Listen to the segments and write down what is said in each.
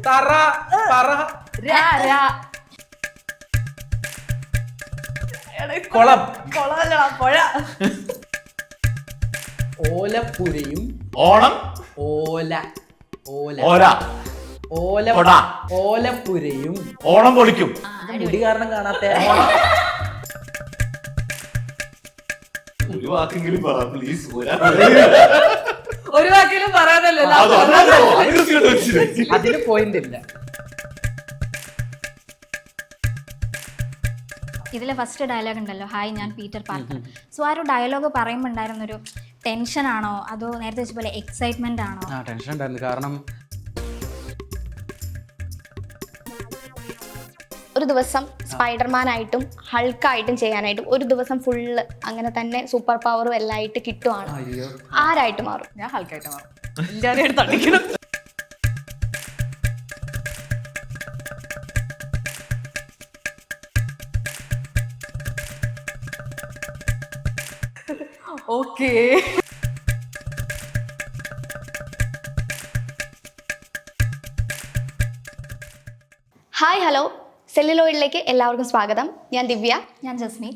തറ പറ കുളം പുഴ ഓലപ്പുരയും ഓണം ഓല ഓല ഓല ഓല കൊട. ഓലപ്പുരയും ഓണം പൊളിക്കും. മുടി കാരണം കാണാത്ത ഒരു വാക്കെങ്കിലും പറ പ്ലീസ്. ഒരു വാക്കിലും പറയാനല്ലോ അതിന് പോയിന്റ് ഇല്ല. ഇതിലെ ഫസ്റ്റ് ഡയലോഗ് ഉണ്ടല്ലോ, ഹായ് ഞാൻ പീറ്റർ പാർക്കർ. സോ ആ ഒരു ഡയലോഗ് പറയുമ്പോൾ ഉണ്ടായിരുന്നൊരു ടെൻഷനാണോ അതോ നേരത്തെ വെച്ച പോലെ എക്സൈറ്റ്മെന്റ് ആണോ? ടെൻഷൻ ഉണ്ടായിരുന്നു. കാരണം ഒരു ദിവസം സ്പൈഡർമാൻ ആയിട്ടും ഹൾക്കായിട്ടും ചെയ്യാനായിട്ടും ഒരു ദിവസം ഫുള്ള് അങ്ങനെ തന്നെ സൂപ്പർ പവറും എല്ലാം ആയിട്ട് കിട്ടുവാണ്, ആരായിട്ട് മാറും? ഞാൻ ഹൾക്കായിട്ട് മാറും. എല്ലാവരും എടുത്ത് അടിക്കണം. ഓക്കേ. ഹായ് ഹലോ, സെല്ലുലോയിഡിലേക്ക് എല്ലാവർക്കും സ്വാഗതം. ഞാൻ ദിവ്യ. ഞാൻ ജസ്മി.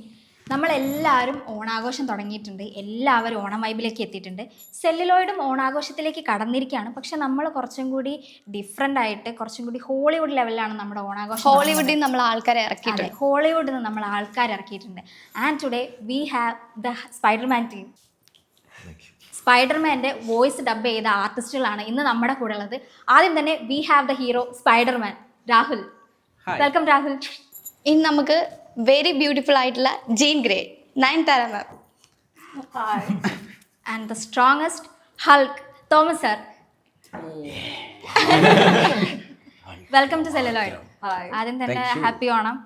നമ്മളെല്ലാവരും ഓണാഘോഷം തുടങ്ങിയിട്ടുണ്ട്, എല്ലാവരും ഓണം വൈബിലേക്ക് എത്തിയിട്ടുണ്ട്. സെല്ലുലോയിഡും ഓണാഘോഷത്തിലേക്ക് കടന്നിരിക്കുകയാണ്. പക്ഷെ നമ്മൾ കുറച്ചും കൂടി ഡിഫറെൻ്റ് ആയിട്ട് കുറച്ചും കൂടി ഹോളിവുഡ് ലെവലിലാണ് നമ്മുടെ ഓണാഘോഷം. ഹോളിവുഡിൽ നമ്മൾ ആൾക്കാരെ ഇറക്കിയിട്ടുണ്ട്. ഹോളിവുഡിൽ നിന്ന് നമ്മൾ ആൾക്കാർ ഇറക്കിയിട്ടുണ്ട്. And today we have the Spiderman team. സ്പൈഡർമാൻ്റെ വോയിസ് ഡബ് ചെയ്ത ആർട്ടിസ്റ്റുകളാണ് ഇന്ന് നമ്മുടെ കൂടെ ഉള്ളത്. ആദ്യം തന്നെ we have the hero Spiderman Rahul. Welcome Rahul. ഇനി നമുക്ക് വെരി ബ്യൂട്ടിഫുൾ ആയിട്ടുള്ള Jean Grey, Nayanthara ma'am. And the strongest Hulk Thomas sir. Welcome to Celluloid. ആദ്യം തന്നെ ഹാപ്പി ഓണം.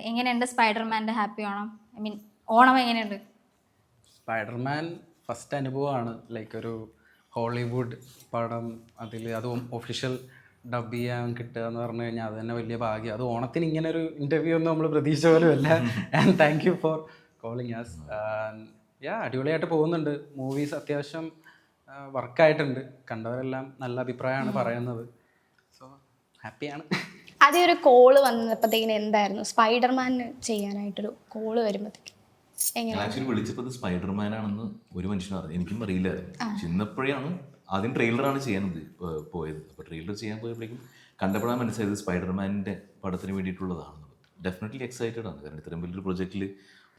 എങ്ങനെയുണ്ട് സ്പൈഡർമാൻ്റെ happy Onam? I mean Onam എങ്ങനെയുണ്ട്? സ്പൈഡർമാൻ ഫസ്റ്റ് അനുഭവമാണ്. ലൈക്ക് ഒരു ഹോളിവുഡ് പടം, അതും ഒഫീഷ്യൽ ഡബ് ചെയ്യാൻ കിട്ടുക എന്ന് പറഞ്ഞു കഴിഞ്ഞാൽ അത് തന്നെ വലിയ ഭാഗ്യം. അത് ഓണത്തിന് ഇങ്ങനെ ഒരു ഇൻ്റർവ്യൂ ഒന്നും നമ്മൾ പ്രതീക്ഷിച്ച പോലും അല്ല. And thank you for calling us. അടിപൊളിയായിട്ട് പോകുന്നുണ്ട്. മൂവീസ് അത്യാവശ്യം വർക്കായിട്ടുണ്ട്. കണ്ടവരെല്ലാം നല്ല അഭിപ്രായമാണ് പറയുന്നത്. സോ ഹാപ്പിയാണ്. അതേ ഒരു കോള് വന്നപ്പോഴത്തേക്കിന് എന്തായിരുന്നു സ്പൈഡർമാൻ ചെയ്യാനായിട്ടൊരു കോള് വരുമ്പോഴത്തേക്കും ആക്ച്വലി വിളിച്ചപ്പോൾ അത് സ്പൈഡർമാൻ ആണെന്ന് ഒരു മനുഷ്യനും അറിയാം, എനിക്കും അറിയില്ലായിരുന്നു. ചിന്നപ്പോഴാണ് ആദ്യം ട്രെയിലറാണ് ചെയ്യാനത് പോയത്. അപ്പോൾ ട്രെയിലർ ചെയ്യാൻ പോയപ്പോഴേക്കും കണ്ടപ്പോഴാണ് മനസ്സിലായത് സ്പൈഡർമാനിൻ്റെ പടത്തിന് വേണ്ടിയിട്ടുള്ളതാണെന്നുള്ളത്. ഡെഫിനറ്റ്ലി എക്സൈറ്റഡ് ആണ്. കാരണം ഇത്രയും വലിയൊരു പ്രൊജക്റ്റിൽ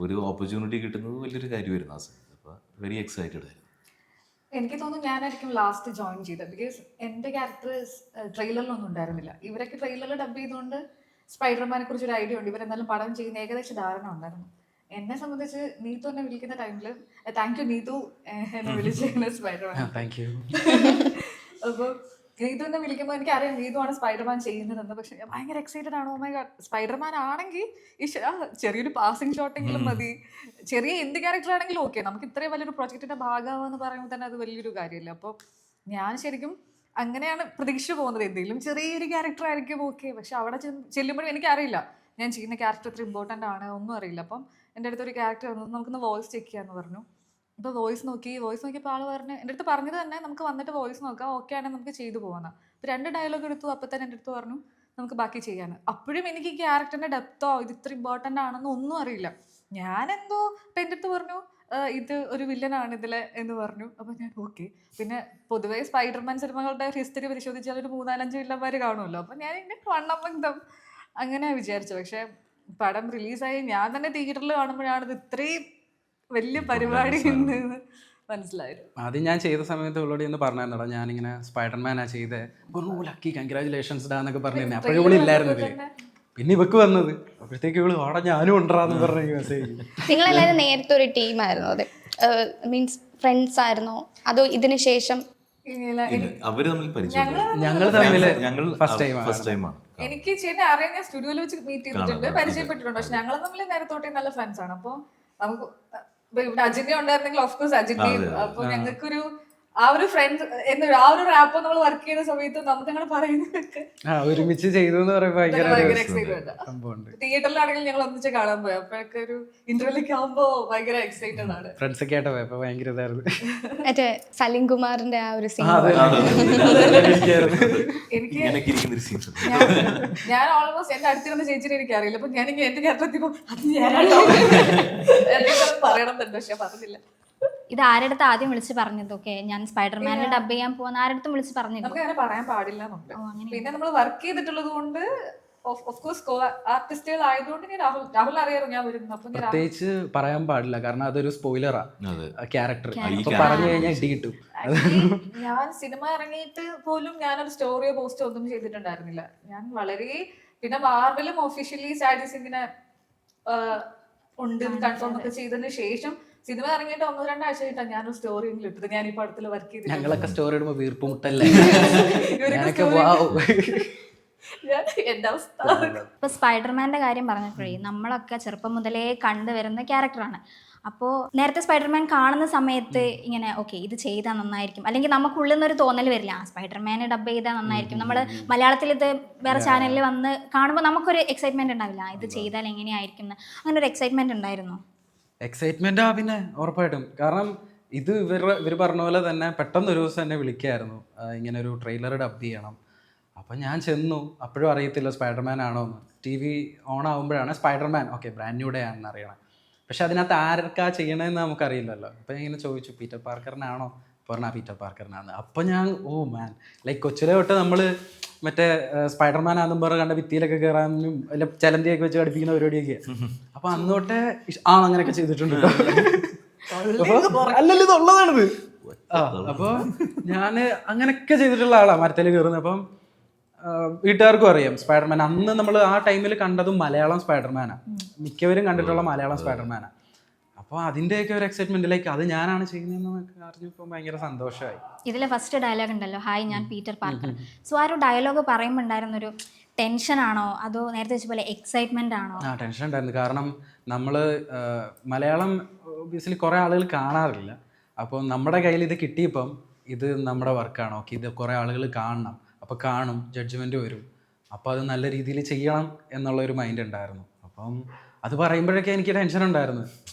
ഒരു ഓപ്പർച്യൂണിറ്റി കിട്ടുന്നത് വലിയൊരു കാര്യമായിരുന്നു ആ സമയത്ത്. അപ്പോൾ വെരി എക്സൈറ്റഡ് ആയിരുന്നു. എനിക്ക് തോന്നുന്നു ഞാനായിരിക്കും ലാസ്റ്റ് ജോയിൻ ചെയ്തത്. ബിക്കോസ് എൻ്റെ ക്യാരക്ടർ ട്രെയിലറിലൊന്നും ഉണ്ടായിരുന്നില്ല. ഇവരൊക്കെ ട്രെയിലറിൽ ഡബ് ചെയ്തുകൊണ്ട് സ്പൈഡർമാനെ കുറിച്ച് ഒരു ഐഡിയ ഉണ്ട്. ഇവരെന്തായാലും പടം ചെയ്യുന്ന ഏകദേശം ധാരണ ഉണ്ടായിരുന്നു. എന്നെ സംബന്ധിച്ച് നീതു എന്നെ വിളിക്കുന്ന ടൈമിൽ താങ്ക് യു നീതു എന്നെ വിളിച്ചിരുന്ന സ്പൈഡർമാൻ. അപ്പോൾ നീതു എന്നെ വിളിക്കുമ്പോൾ എനിക്കറിയാം നീതു ആണ് സ്പൈഡർമാൻ ചെയ്യുന്നതെന്ന്. പക്ഷെ ഞാൻ ഭയങ്കര എക്സൈറ്റഡ് ആണ്. ഓ മൈ ഗോഡ്, സ്പൈഡർമാൻ ആണെങ്കിൽ ഈ ചെറിയൊരു പാസിംഗ് ഷോട്ടെങ്കിലും മതി, ചെറിയ എന്ത് ക്യാരക്ടർ ആണെങ്കിലും ഓക്കെ. നമുക്ക് ഇത്രയും വലിയൊരു പ്രൊജക്റ്റിന്റെ ഭാഗമാണെന്ന് പറയുമ്പോൾ തന്നെ അത് വലിയൊരു കാര്യമല്ല. അപ്പോൾ ഞാൻ ശരിക്കും അങ്ങനെയാണ് പ്രതീക്ഷ പോകുന്നത്. എന്തെങ്കിലും ചെറിയൊരു ക്യാരക്ടർ ആയിരിക്കും ഓക്കെ. പക്ഷെ അവിടെ ചെല്ലുമ്പോഴും എനിക്കറിയില്ല ഞാൻ ചെയ്യുന്ന ക്യാരക്ടർ ഇത്ര ഇമ്പോർട്ടൻ്റ് ആണ്, ഒന്നും അറിയില്ല. അപ്പം എൻ്റെ അടുത്തൊരു ക്യാരക്ടർ വന്നു, നമുക്കൊന്ന് വോയിസ് ചെക്ക് ചെയ്യാമെന്ന് പറഞ്ഞു. ഇപ്പോൾ വോയിസ് നോക്കിയപ്പോൾ ആൾ പറഞ്ഞു, എൻ്റെ അടുത്ത് പറഞ്ഞത് തന്നെ നമുക്ക് വന്നിട്ട് വോയിസ് നോക്കാം, ഓക്കെ ആണെങ്കിൽ നമുക്ക് ചെയ്തു പോകാമെന്ന്. അപ്പോൾ 2 ഡയലോഗ് എടുത്തു. അപ്പോൾ തന്നെ എൻ്റെ അടുത്ത് പറഞ്ഞു നമുക്ക് ബാക്കി ചെയ്യാൻ. അപ്പോഴും എനിക്ക് ഈ ക്യാരക്ടറിൻ്റെ ഡെപ്തോ ഇത് ഇത്ര ഇമ്പോർട്ടൻ്റ് ആണെന്ന് ഒന്നും അറിയില്ല. ഞാനെന്തോ ഇപ്പം എൻ്റെ അടുത്ത് പറഞ്ഞു ഇത് ഒരു വില്ലനാണ് ഇതിലെ എന്ന് പറഞ്ഞു. അപ്പോൾ ഞാൻ ഓക്കെ. പിന്നെ പൊതുവേ സ്പൈഡർമാൻ സിനിമകളുടെ ഹിസ്റ്ററി പരിശോധിച്ചാൽ ഒരു 3-4-5 വില്ലന്മാർ കാണുമല്ലോ. അപ്പോൾ ഞാൻ ഇതിൻ്റെ വണ്ണം അങ്ങനെ വിചാരിച്ചു. പക്ഷേ പടം റിലീസായി ഞാൻ തന്നെ തിയേറ്ററിൽ കാണുമ്പോഴാണ് ഇത് ഇത്രയും വലിയ പരിപാടി എന്ന് മനസ്സിലായത്. ആദ്യം ഞാൻ ചെയ്ത സമയത്ത് ഉള്ളോടി എന്ന് പറഞ്ഞിരുന്നടാ, ഞാനിങ്ങനെ സ്പൈഡർമാനാ ചെയ്തേ. ലക്കി കൺഗ്രാജുലേഷൻസ് ഡാ എന്നൊക്കെ പറഞ്ഞു. അപ്പോഴും ഇവിടെ ഇല്ലായിരുന്നു ഇതില്. പിന്നെ ഇവക്ക് വന്നത് അപ്പോഴത്തേക്ക് ഇവള് വാടാ ഞാനും ഉണ്ടാന്ന് പറഞ്ഞ മെസ്സേജ്. നിങ്ങളെല്ലാവരും നേരത്തെ ഒരു ടീമായിരുന്നു? അതെ, മീൻസ് ഫ്രണ്ട്സ് ആയിരുന്നോ അതോ ഇതിന് ശേഷം? അവര് തമ്മിൽ ഫസ്റ്റ് ടൈമാണ്. എനിക്ക് ചേട്ടനെ അറിയാൻ ഞാൻ സ്റ്റുഡിയോയിൽ വെച്ച് മീറ്റ് ചെയ്തിട്ടുണ്ട്, പരിചയപ്പെട്ടിട്ടുണ്ട്. പക്ഷെ ഞങ്ങൾ തമ്മിൽ നേരത്തോട്ടേ നല്ല ഫ്രണ്ട്സ് ആണ്. അപ്പോൾ നമുക്ക് ഇവിടെ അജിന്റെ ഉണ്ടായിരുന്നെങ്കിൽ ഓഫ് കോഴ്സ് അജിന്റെയും. അപ്പോൾ ഞങ്ങൾക്കൊരു ആ ഒരു ഫ്രണ്ട്സ് ആ ഒരു റാപ്പ് നമ്മൾ വർക്ക് ചെയ്യുന്ന സമയത്ത് നമുക്ക് അങ്ങനെ പറയുന്നതൊക്കെ ഒരുമിച്ച് ചെയ്തു എന്ന് പറയുമ്പോൾ ഭയങ്കര ഭയങ്കര എക്സൈറ്റ്മെന്റ്. സംഭവമുണ്ട്. തിയേറ്ററിലാണെങ്കിൽ ഞങ്ങൾ ഒന്നിച്ച് കാണാൻ പോയി, അപ്പോഴൊക്കെ ഒരു ഇന്റർവ്യൂലൊക്കെ ആകുമ്പോ ഭയങ്കര എക്സൈറ്റഡ് ആണ്. ഫ്രണ്ട്സ് ഒക്കെ ആയിട്ട് പോയപ്പോ ഭയങ്കര ഇതായിരുന്നു. മറ്റേ സലീം കുമാറിന്റെ ആ ഒരു സീൻ എനിക്ക് ഞാൻ ഓൾമോസ്റ്റ് എന്റെ അടുത്തിരുന്ന ചേച്ചിനെ എനിക്ക് അറിയില്ല, അപ്പൊ ഞാനിങ്ങനെ എന്റെ കേരളത്തിൽ അത് ഞാനാണോ പറയണമെന്നുണ്ട്, പക്ഷെ പറഞ്ഞില്ല. ഇത് ആരുടെ ആദ്യം വിളിച്ച് പറഞ്ഞത്? ഓക്കെ, ഞാൻ സ്പൈഡർമാനിൽ ഡബ് ചെയ്യാൻ പോകുന്ന ആരുടെ വിളിച്ച് പറഞ്ഞിരുന്നു? നമുക്ക് അങ്ങനെ പറയാൻ പാടില്ല എന്നുണ്ട്. പിന്നെ നമ്മൾ വർക്ക് ചെയ്തിട്ടുള്ളത് കൊണ്ട് ഓഫ്കോഴ്സ് ആർട്ടിസ്റ്റുകൾ ആയതുകൊണ്ട് ഞാൻ രാഹുൽ അറിയാറോ ഞാൻ വരുന്നു. അപ്പൊ പ്രത്യേകിച്ച് പറയാൻ പാടില്ല, കാരണം അതൊരു സ്പോയിലറാ ക്യാരക്ടർ. Character. പറഞ്ഞു കഴിഞ്ഞാൽ ഇടി കിട്ടും. ഞാൻ സിനിമ ഇറങ്ങിയിട്ട് പോലും ഞാനൊരു സ്റ്റോറിയോ പോസ്റ്റോ ഒന്നും ചെയ്തിട്ടുണ്ടായിരുന്നില്ല. ഞാൻ വളരെ പിന്നെ മാർവലും ഒഫീഷ്യലി സ്റ്റാറ്റസ് ഇങ്ങനെ ഉണ്ട് കൺഫേം ഒക്കെ ചെയ്തതിന് ശേഷം സിനിമ ഇറങ്ങിയിട്ട് 1-2 ആഴ്ച കഴിഞ്ഞിട്ടാണ് ഞാനൊരു സ്റ്റോറി എങ്കിലും ഇട്ടത്. ഞാൻ ഈ പടത്തിൽ വർക്ക് ചെയ്തിട്ട് ഞങ്ങളൊക്കെ സ്റ്റോറി ഇടുമ്പോ വീർപ്പ് മുട്ടല്ലേ. എന്റെ അവസ്ഥ. ഇപ്പോൾ സ്പൈഡർമാൻ്റെ കാര്യം പറഞ്ഞപ്പോഴേ, നമ്മളൊക്കെ ചെറുപ്പം മുതലേ കണ്ടുവരുന്ന ക്യാരക്ടറാണ്. അപ്പോൾ നേരത്തെ സ്പൈഡർമാൻ കാണുന്ന സമയത്ത് ഇങ്ങനെ ഓക്കെ ഇത് ചെയ്താൽ നന്നായിരിക്കും, അല്ലെങ്കിൽ നമുക്കുള്ളിൽ നിന്നൊരു തോന്നൽ വരില്ല ആ സ്പൈഡർമാനെ ഡബ് ചെയ്താൽ നന്നായിരിക്കും. നമ്മൾ മലയാളത്തിൽ ഇത് വേറെ ചാനലിൽ വന്ന് കാണുമ്പോൾ നമുക്കൊരു എക്സൈറ്റ്മെൻറ്റ് ഉണ്ടാവില്ല, ഇത് ചെയ്താൽ എങ്ങനെയായിരിക്കും എന്ന്. അങ്ങനെ ഒരു എക്സൈറ്റ്മെൻറ്റ് ഉണ്ടായിരുന്നു? എക്സൈറ്റ്മെന്റ് പിന്നെ ഉറപ്പായിട്ടും. കാരണം ഇത് ഇവർ പറഞ്ഞ പോലെ തന്നെ പെട്ടെന്ന് ഒരു ദിവസം എന്നെ വിളിക്കായിരുന്നു, ഇങ്ങനെ ഒരു ട്രെയിലർ ഡബ് ചെയ്യണം. അപ്പം ഞാൻ ചെന്നു, അപ്പോഴും അറിയത്തില്ല സ്പൈഡർമാൻ ആണോ എന്ന്. TV ഓൺ ആകുമ്പോഴാണ് Spiderman okay brand new day ആണെന്ന് അറിയണം. പക്ഷെ അതിനകത്ത് ആർക്കാ ചെയ്യണമെന്ന് നമുക്കറിയില്ലല്ലോ. അപ്പം ഞാൻ ഇങ്ങനെ ചോദിച്ചു പീറ്റർ പാർക്കറിനാണോ? പറഞ്ഞാൽ പീറ്റർ പാർക്കറിനാണ്. അപ്പം ഞാൻ ഓ ലൈക്ക് കൊച്ചിലെ തൊട്ട് നമ്മൾ മറ്റേ സ്പൈഡർമാൻ ആണെന്നും പറഞ്ഞ് കണ്ട ഭിത്തിയിലൊക്കെ കയറാനും അല്ല ചലന്തിയൊക്കെ വെച്ച് കളിപ്പിക്കുന്ന പരിപാടിയൊക്കെ. അപ്പം അന്ന് തൊട്ടേ അങ്ങനെയൊക്കെ ചെയ്തിട്ടുണ്ട്. അല്ലല്ലോ ഇതുള്ളതാണിത്. അപ്പോൾ ഞാൻ അങ്ങനെയൊക്കെ ചെയ്തിട്ടുള്ള ആളാണ് മരത്തിൽ കയറുന്നത്. അപ്പം വീട്ടുകാർക്കും അറിയാം സ്പൈഡർമാൻ. അന്ന് നമ്മൾ ആ ടൈമിൽ കണ്ടതും മലയാളം സ്പൈഡർമാനാണ്, മിക്കവരും കണ്ടിട്ടുള്ള മലയാളം സ്പൈഡർമാനാണ്. അപ്പോൾ അതിൻ്റെയൊക്കെ ഒരു എക്സൈറ്റ്മെന്റിലേക്ക് അത് ഞാനാണ് ചെയ്യുന്നതെന്നൊക്കെ അറിഞ്ഞപ്പോൾ ഭയങ്കര സന്തോഷമായി. ഇതിലെ ഫസ്റ്റ് ഡയലോഗ് ഉണ്ടല്ലോ, ഹായ് ഞാൻ പീറ്റർ പാർക്കർ. സോ ആ ഒരു ഡയലോഗ് പറയുമ്പോൾ ഉണ്ടായിരുന്നൊരു ടെൻഷനാണോ അതോ നേരത്തെ വെച്ച പോലെ എക്സൈറ്റ്മെന്റ് ആണോ? ടെൻഷൻ ഉണ്ടായിരുന്നു. കാരണം നമ്മൾ മലയാളം ഒബ്വിയസ്ലി കുറേ ആളുകൾ കാണാറില്ല. അപ്പോൾ നമ്മുടെ കയ്യിൽ ഇത് കിട്ടിയപ്പം ഇത് നമ്മുടെ വർക്കാണ്, ഓക്കെ ഇത് കുറേ ആളുകൾ കാണണം, അപ്പോൾ കാണും, ജഡ്ജ്മെൻറ്റ് വരും, അപ്പോൾ അത് നല്ല രീതിയിൽ ചെയ്യണം എന്നുള്ളൊരു മൈൻഡ് ഉണ്ടായിരുന്നു. അപ്പം അത് പറയുമ്പോഴൊക്കെ എനിക്ക് ടെൻഷൻ ഉണ്ടായിരുന്നു.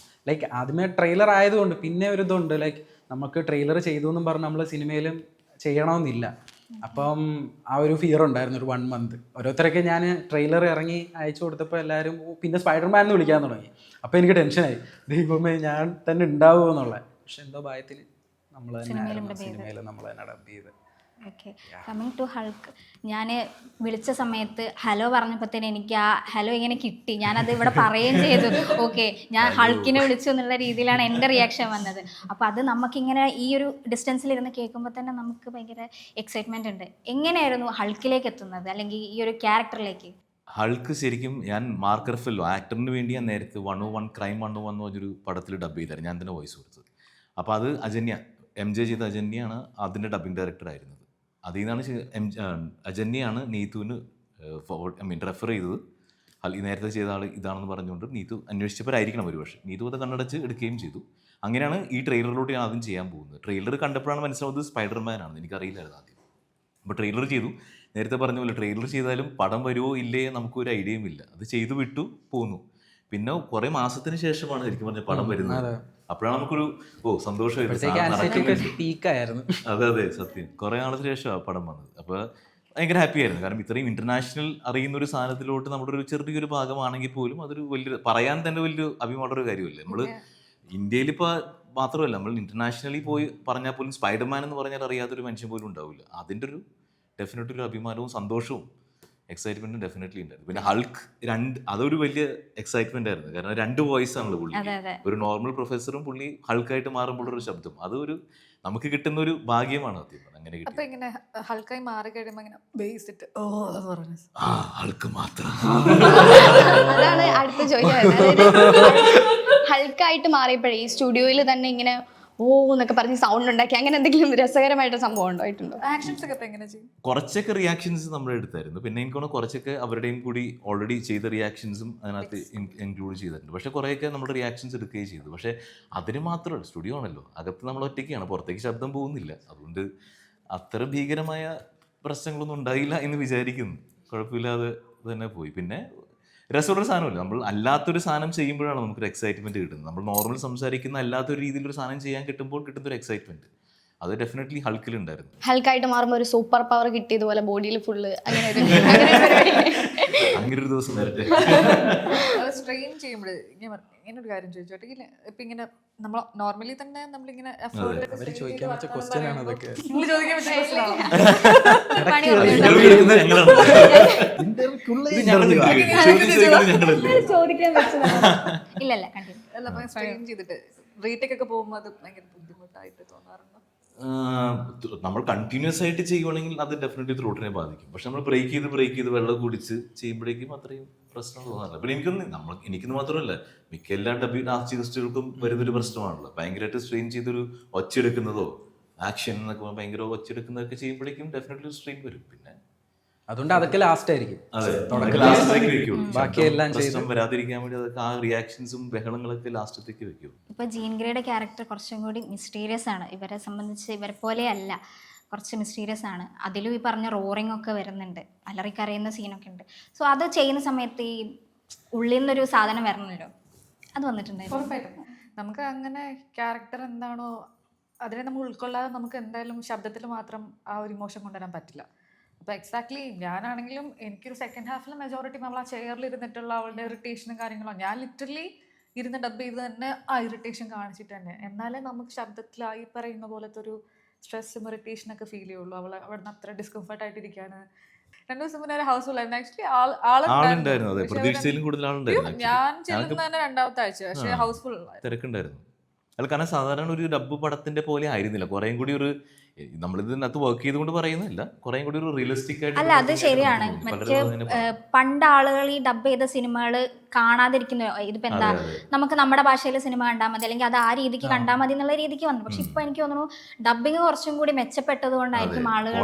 ലൈക്ക് ആദ്യമേ ട്രെയിലർ ആയതുകൊണ്ട് പിന്നെ ഒരു ഇതുണ്ട്, ലൈക്ക് നമുക്ക് ട്രെയിലർ ചെയ്തു എന്നും പറഞ്ഞ് നമ്മൾ സിനിമയിലും ചെയ്യണമെന്നില്ല. അപ്പം ആ ഒരു ഫിയർ ഉണ്ടായിരുന്നു ഒരു 1 month. ഓരോരുത്തരൊക്കെ ഞാൻ ട്രെയിലർ ഇറങ്ങി അയച്ചു കൊടുത്തപ്പോൾ എല്ലാവരും പിന്നെ സ്പൈഡർമാൻ എന്ന് വിളിക്കാൻ തുടങ്ങി. അപ്പോൾ എനിക്ക് ടെൻഷനായി, ദൈവമേ ഞാൻ തന്നെ ഉണ്ടാവുമോ എന്നുള്ളത്. പക്ഷെ എന്തോ ഭയത്തിൽ നമ്മൾ തന്നെ സിനിമയിൽ നമ്മൾ തന്നെ ഡബ് ചെയ്ത്. ഓക്കെ, കമ്മിങ് ടു ഹൾക്ക്, ഞാൻ വിളിച്ച സമയത്ത് ഹലോ പറഞ്ഞപ്പോഴത്തേന് എനിക്ക് ആ ഹലോ ഇങ്ങനെ കിട്ടി. ഞാനത് ഇവിടെ പറയുകയും ചെയ്തു, ഓക്കെ ഞാൻ ഹൾക്കിനെ വിളിച്ചു എന്നുള്ള രീതിയിലാണ് എൻ്റെ റിയാക്ഷൻ വന്നത്. അപ്പോൾ അത് നമുക്കിങ്ങനെ ഈ ഒരു ഡിസ്റ്റൻസിലിരുന്ന് കേൾക്കുമ്പോൾ തന്നെ നമുക്ക് ഭയങ്കര എക്സൈറ്റ്മെൻ്റ് ഉണ്ട്. എങ്ങനെയായിരുന്നു ഹൾക്കിലേക്ക് എത്തുന്നത്, അല്ലെങ്കിൽ ഈ ഒരു ക്യാരക്ടറിലേക്ക്? ഹൾക്ക് ശരിക്കും ഞാൻ മാർക്ക് റഫല്ലോ ആക്ടറിന് വേണ്ടി ഞാൻ നേരത്തെ 101 ക്രൈം 101 എന്ന് പറഞ്ഞൊരു പടത്തിൽ ഡബ് ചെയ്തായിരുന്നു, ഞാൻ തന്നെ വോയിസ് കൊടുത്തത്. അപ്പോൾ അത് അജന്യ MJ ചെയ്ത അജന്യാണ് അതിൻ്റെ ഡബിങ് ഡയറക്ടർ ആയിരുന്നത്. അതിൽ നിന്നാണ് അജന്യാണ് നീതുവിന് റെഫർ ചെയ്തത്. നേരത്തെ ചെയ്ത ആൾ ഇതാണെന്ന് പറഞ്ഞുകൊണ്ട് നീതു അന്വേഷിച്ചവരായിരിക്കണം ഒരു പക്ഷേ. നീതു അത് കണ്ണടച്ച് എടുക്കുകയും ചെയ്തു. അങ്ങനെയാണ് ഈ ട്രെയിലറിലോട്ട് ഞാൻ ആദ്യം ചെയ്യാൻ പോകുന്നത്. ട്രെയിലർ കണ്ടപ്പോഴാണ് മനസ്സിലാവുന്നത് സ്പൈഡർമാൻ ആണെന്ന്. എനിക്കറിയില്ലായിരുന്നു ആദ്യം. അപ്പോൾ ട്രെയിലർ ചെയ്തു. നേരത്തെ പറഞ്ഞ പോലെ ട്രെയിലർ ചെയ്താലും പടം വരുമോ ഇല്ലേ നമുക്കൊരു ഐഡിയയും ഇല്ല. അത് ചെയ്തു വിട്ടു പോന്നു. പിന്നെ കുറേ മാസത്തിന് ശേഷമാണ് ശരിക്കും പറഞ്ഞ പടം വരുന്നത്. അപ്പോഴാണ് നമുക്കൊരു പീക്കായിരുന്നു. അതെ സത്യം. കുറേ നാളത്തിന് ശേഷമാണ് പടം വന്നത്. അപ്പോൾ ഭയങ്കര ഹാപ്പി ആയിരുന്നു. കാരണം ഇത്രയും ഇന്റർനാഷണൽ അറിയുന്ന ഒരു സാധനത്തിലോട്ട് നമ്മുടെ ഒരു ചെറിയൊരു ഭാഗമാണെങ്കിൽ പോലും അതൊരു വലിയ പറയാൻ തന്നെ വലിയ അഭിമാനമുള്ള ഒരു കാര്യമല്ലേ. നമ്മൾ ഇന്ത്യയിൽ ഇപ്പോൾ മാത്രമല്ല, നമ്മൾ ഇന്റർനാഷണലി പോയി പറഞ്ഞാൽ പോലും സ്പൈഡർമാൻ എന്ന് പറഞ്ഞാൽ അറിയാത്തൊരു മനുഷ്യൻ പോലും ഉണ്ടാവില്ല. അതിൻ്റെ ഒരു ഡെഫിനറ്റ് ഒരു അഭിമാനവും സന്തോഷവും എക്സൈറ്റ്മെന്റും ഡെഫിനറ്റ്ലി ഉണ്ടായിരുന്നു. പിന്നെ ഹൾക്ക് അതൊരു വലിയ എക്സൈറ്റ്മെന്റ് ആയിരുന്നു. കാരണം 2 വോയിസ് ആണല്ലോ പുള്ളി. ഒരു നോർമൽ പ്രൊഫസറും പുള്ളി ഹൾക്കായിട്ട് മാറുമ്പോഴൊരു ശബ്ദം, അതൊരു നമുക്ക് കിട്ടുന്ന ഒരു ഭാഗ്യമാണ് സത്യം. അങ്ങനെ അപ്പൊ ഇങ്ങനെ ഹൾക്കായി മാറി കഴിയുമ്പോൾ ഇങ്ങനെ ബേസ് ഇട്ട് ഹൾക്ക് മാത്രം അതാണ് അടുത്ത ചോദ്യം. ഹൾക്കായിട്ട് മാറിയപ്പോഴേ ഈ സ്റ്റുഡിയോയിൽ തന്നെ ഇങ്ങനെ ഓ എന്നൊക്കെ പറഞ്ഞ് സൗണ്ട് ഉണ്ടാക്കി അങ്ങനെ എന്തെങ്കിലും രസകരമായിട്ട് സംഭവം ഉണ്ടായിട്ടുണ്ടോ? ആക്ഷൻസ് ഒക്കെ ഇപ്പൊ എങ്ങനെ ചെയ്യും? കുറച്ചൊക്കെ റിയാക്ഷൻസ് നമ്മൾ എടുത്തായിരുന്നു. പിന്നെ എനിക്ക് തോന്നുന്നു കുറച്ചൊക്കെ അവരുടെയും കൂടി ഓൾറെഡി ചെയ്ത റിയാക്ഷൻസും അതിനകത്ത് ഇൻക്ലൂഡ് ചെയ്തിട്ടുണ്ട്. പക്ഷേ കുറേയൊക്കെ നമ്മുടെ റിയാക്ഷൻസ് എടുക്കുകയും ചെയ്തു. പക്ഷേ അതിന് മാത്രമല്ല, സ്റ്റുഡിയോ ആണല്ലോ, അകത്ത് നമ്മൾ ഒറ്റയ്ക്കാണ്, പുറത്തേക്ക് ശബ്ദം പോകുന്നില്ല. അതുകൊണ്ട് അത്ര ഭീകരമായ പ്രശ്നങ്ങളൊന്നും ഉണ്ടായില്ല എന്ന് വിചാരിക്കുന്നു. കുഴപ്പമില്ലാതെ തന്നെ പോയി. പിന്നെ രസമുള്ള സാധനമല്ല, നമ്മൾ അല്ലാത്തൊരു സാധനം ചെയ്യുമ്പോഴാണ് നമുക്കൊരു എക്സൈറ്റ്മെൻറ്റ് കിട്ടുന്നത്. നമ്മൾ നോർമൽ സംസാരിക്കുന്ന അല്ലാത്തൊരു രീതിയിലൊരു സാധനം ചെയ്യാൻ കിട്ടുമ്പോൾ കിട്ടുന്നൊരു എക്സൈറ്റ്മെൻറ്റ് അത് ഡെഫിനറ്റ്ലി ഹൾക്കിലുണ്ടായിരുന്നു. ഹൾക്കായിട്ട് മാറുമ്പോൾ ഒരു സൂപ്പർ പവർ കിട്ടിയതുപോലെ ബോഡിയിൽ ഫുള്ള് അങ്ങനെ അങ്ങനെ ഒരു ദിവസം നേരത്തെ സ്ട്രെയിൻ ചെയ്യുമ്പോൾ ഇങ്ങനെ ഒരു കാര്യം ചോദിച്ചോട്ടെ, ഇപ്പൊ ഇങ്ങനെ നമ്മൾ നോർമലി തന്നെ നമ്മളിങ്ങനെ അവര് ചോദിക്കാൻ വെച്ച ക്വസ്റ്റ്യൻ ആണ് അതൊക്കെ. ചോദിക്കാൻ പറ്റിയ question ആണോ? ഇന്റർവ്യൂ എടുക്കുന്നത് ഞങ്ങളാണ്. ഇത് ഞങ്ങളല്ലേ? ചോദ്യം ചോദിക്കുന്നത് ഞങ്ങളല്ലേ? ചോദിക്കാൻ പറ്റുന്നതാണ്. ഇല്ലല്ല കണ്ടിന്യൂ. അല്ല, അപ്പൊ സ്ട്രെയിൻ ചെയ്തിട്ട് റീടേക്ക് ഒക്കെ പോകുമ്പോൾ അത് ഭയങ്കര ബുദ്ധിമുട്ടായിട്ട് തോന്നാറുണ്ടോ? നമ്മൾ കണ്ടിന്യൂസ് ആയിട്ട് ചെയ്യുവാണെങ്കിൽ അത് ഡെഫിനറ്റ്ലി ത്രോട്ടിനെ ബാധിക്കും. പക്ഷെ നമ്മൾ ബ്രേക്ക് ചെയ്ത് വെള്ളം കുടിച്ച് ചെയ്യുമ്പോഴേക്കും അത്രയും പ്രശ്നം തോന്നാറില്ല. പിന്നെ എനിക്കൊന്നും മാത്രമല്ല, മിക്ക എല്ലാ ആർട്ടിസ്റ്റുകൾക്കും വരുന്നൊരു പ്രശ്നമാണല്ലോ, ഭയങ്കരമായിട്ട് സ്ട്രെയിൻ ചെയ്തൊരു ഒച്ചെടുക്കുന്നതോ ആക്ഷൻ എന്നൊക്കെ ഭയങ്കര ഒച്ചെടുക്കുന്നതൊക്കെ ചെയ്യുമ്പോഴേക്കും ഡെഫിനറ്റ്ലി സ്ട്രെയിൻ വരും. പിന്നെ അതുകൊണ്ട് അതൊക്കെ ലാസ്റ്റ് ആയിരിക്കും. ലാസ്റ്റിലേക്ക് വെക്കും. ബാക്കിയെല്ലാം പ്രശ്നം വരാതിരിക്കാൻ വേണ്ടി അതൊക്കെ ആ റിയാക്ഷൻസും ബഹളങ്ങളൊക്കെ ലാസ്റ്റത്തേക്ക് വെക്കും. ഇപ്പൊ ജീൻ ഗ്രേയുടെ ക്യാരക്ടർ കുറച്ചും കൂടി മിസ്റ്റീരിയസ് ആണ്. ഇവരെ സംബന്ധിച്ച് ഇവരെ പോലെ അല്ല, കുറച്ച് മിസ്റ്റീരിയസ് ആണ്. അതിലും ഈ പറഞ്ഞ റോറിംഗ് ഒക്കെ വരുന്നുണ്ട്, അലറിക്കറിയുന്ന സീനൊക്കെ ഉണ്ട്. സോ അത് ചെയ്യുന്ന സമയത്ത് ഈ ഉള്ളിൽ നിന്നൊരു സാധനം വരണമല്ലോ, അത് വന്നിട്ടുണ്ടായിരുന്നു. ഉറപ്പായിട്ടും നമുക്ക് അങ്ങനെ ക്യാരക്ടർ എന്താണോ അതിനെ നമ്മൾ ഉൾക്കൊള്ളാതെ നമുക്ക് എന്തായാലും ശബ്ദത്തിൽ മാത്രം ആ ഒരു ഇമോഷൻ കൊണ്ടുവരാൻ പറ്റില്ല. അപ്പോൾ എക്സാക്ട്ലി ഞാനാണെങ്കിലും എനിക്കൊരു സെക്കൻഡ് ഹാഫിൽ മെജോറിറ്റി നമ്മൾ ആ ചെയറിൽ ഇരുന്നിട്ടുള്ള അവളുടെ ഇറിറ്റേഷനും കാര്യങ്ങളോ ഞാൻ ലിറ്ററലി ഇരുന്ന് ഡബ് ചെയ്ത് തന്നെ ആ ഇറിറ്റേഷൻ കാണിച്ചിട്ട് തന്നെ, എന്നാലേ നമുക്ക് ശബ്ദത്തിൽ ഈ പറയുന്ന പോലത്തെ ഒരു സ്ട്രെസ്സും ഇറിറ്റേഷനൊക്കെ ഫീൽ ചെയ്യുള്ളൂ. അവിടുന്ന് അത്ര ഡിസ്കംഫർട്ട് ആയിട്ടിരിക്കാണ്. 2 ദിവസം മുന്നേ ഒരു ഹൗസ് ഫുൾ ആയിരുന്നു. ആക്ച്വലി ആളുണ്ടായിരുന്നു. അതെ, പ്രതീക്ഷിച്ചതിലും കൂടുതൽ ആളുണ്ടായിരുന്നു. ഞാൻ ചെല്ലുന്ന തന്നെ 2ാമത്തെ ആഴ്ച, പക്ഷേ ഹൗസ് ഫുൾ തിരക്കുണ്ടായിരുന്നു. അല്ല, കാരണം സാധാരണ ഒരു ഡബ്ബ് പടത്തിന്റെ പോലെ ആയിരുന്നില്ല. കുറേയും കൂടി ഒരു നമ്മളിതിനകത്ത് വർക്ക് ചെയ്തുകൊണ്ട് പറയുന്നില്ല, കുറേയും കൂടി ഒരു റിയലിസ്റ്റിക് ആയിട്ട്. അല്ല അത് ശരിയാണ്. മറ്റേ പണ്ട് ആളുകൾ ഈ ഡബ് ചെയ്ത സിനിമകൾ കാണാതിരിക്കുന്ന, ഇതിപ്പോ എന്താ നമുക്ക് നമ്മുടെ ഭാഷയിൽ സിനിമ കണ്ടാൽ മതി, അല്ലെങ്കിൽ അത് ആ രീതിക്ക് കണ്ടാൽ മതി എന്നുള്ള രീതിക്ക് വന്നു. പക്ഷെ ഇപ്പൊ എനിക്ക് തോന്നുന്നു ഡബിങ് കുറച്ചും കൂടി മെച്ചപ്പെട്ടത് കൊണ്ടായിരിക്കും ആളുകൾ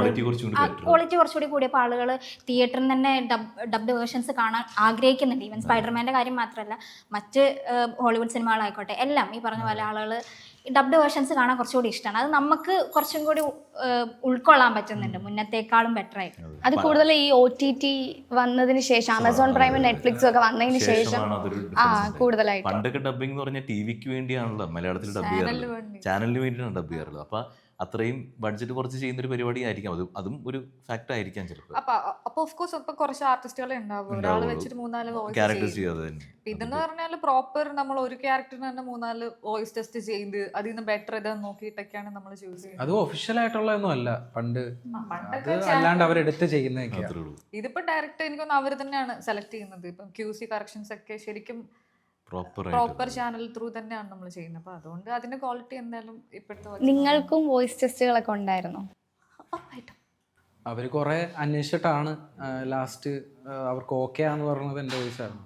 ക്വാളിറ്റി കുറച്ചുകൂടി കൂടിയപ്പോൾ ആളുകൾ തിയേറ്ററിൽ തന്നെ ഡബ്ഡ് വേർഷൻസ് കാണാൻ ആഗ്രഹിക്കുന്നുണ്ട്. ഈവൻ സ്പൈഡർമാൻ്റെ കാര്യം മാത്രമല്ല, മറ്റ് ഹോളിവുഡ് സിനിമകളായിക്കോട്ടെ എല്ലാം ഈ പറഞ്ഞ പോലെ ആളുകൾ ഡബ്ഡ് വേർഷൻസ് കാണാൻ കുറച്ചുകൂടി ഇഷ്ടമാണ്. അത് നമുക്ക് കുറച്ചും കൂടി ഉൾക്കൊള്ളാൻ പറ്റുന്നുണ്ട് മുന്നത്തേക്കാളും ബെറ്റർ ആയിട്ട്. അത് കൂടുതൽ ഈ OTT വന്നതിന് ശേഷം, ആമസോൺ പ്രൈമും നെറ്റ്ഫ്ലിക്സും ഒക്കെ വന്നതിന് ശേഷം കൂടുതലായിട്ട്. പണ്ടൊക്കെ ഡബിംഗ് എന്ന് പറഞ്ഞാൽ ടിവിക്ക് വേണ്ടിയാണല്ലോ മലയാളത്തിൽ ഡബ് ചെയ്യാറുള്ളത്, ചാനലിന് വേണ്ടിയിട്ടാണ് ഡബ് ചെയ്യാറുള്ളത്. അപ്പൊ അത്രയും ബഡ്ജറ്റ് കുറച്ച് ചെയ്യുന്ന ഒരു പരിപാടി ആയിരിക്കാം, അതും ഒരു ഫാക്ടർ ആയിരിക്കാം ചിലപ്പോൾ. അപ്പൊ ഓഫ് കോഴ്സ് ഇപ്പൊ കുറച്ച് ആർട്ടിസ്റ്റുകളെ ഉണ്ടാവും, ഒരാൾ വെച്ചിട്ട് 3-4 ക്യാരക്ടേഴ്സ് ചെയ്യാതെ. ഇതെന്ന് പറഞ്ഞാൽ പ്രോപ്പർ നമ്മൾ ഒരു ക്യാരക്ടറിന് തന്നെ 3-4 വോയിസ് ടെസ്റ്റ് ചെയ്ത് അതിൽ നിന്ന് ബെറ്റർ ഇതാന്ന് നോക്കിയിട്ടൊക്കെയാണ് നമ്മൾ ചൂസ് ചെയ്യുന്നത്. അത് ഒഫീഷ്യൽ ആയിട്ടുള്ളതൊന്നും അല്ല, പണ്ട് അല്ലാണ്ട് അവരെടുത്ത് ചെയ്യുന്നതൊക്കെ. ഇതിപ്പോ ഡയറക്റ്റ് എനിക്കൊന്ന് അവർ തന്നെയാണ് സെലക്ട് ചെയ്യുന്നത്. ഇപ്പം QC കറക്ഷൻസ് ഒക്കെ ശരിക്കും പ്രോപ്പർ ചാനൽ ത്രൂ തന്നെയാണ് നമ്മൾ ചെയ്യുന്നത്. അപ്പൊ അതുകൊണ്ട് അതിന്റെ ക്വാളിറ്റി എന്തായാലും ഇപ്പോഴത്തെ. നിങ്ങൾക്കും വോയിസ് ടെസ്റ്റുകളൊക്കെ ഉണ്ടായിരുന്നോ? അവർ കുറെ അന്വേഷിച്ചിട്ടാണ് ലാസ്റ്റ് അവർക്ക് ഓക്കെ ആന്ന് പറഞ്ഞത്. എൻ്റെ വോയിസ് ആയിരുന്നു,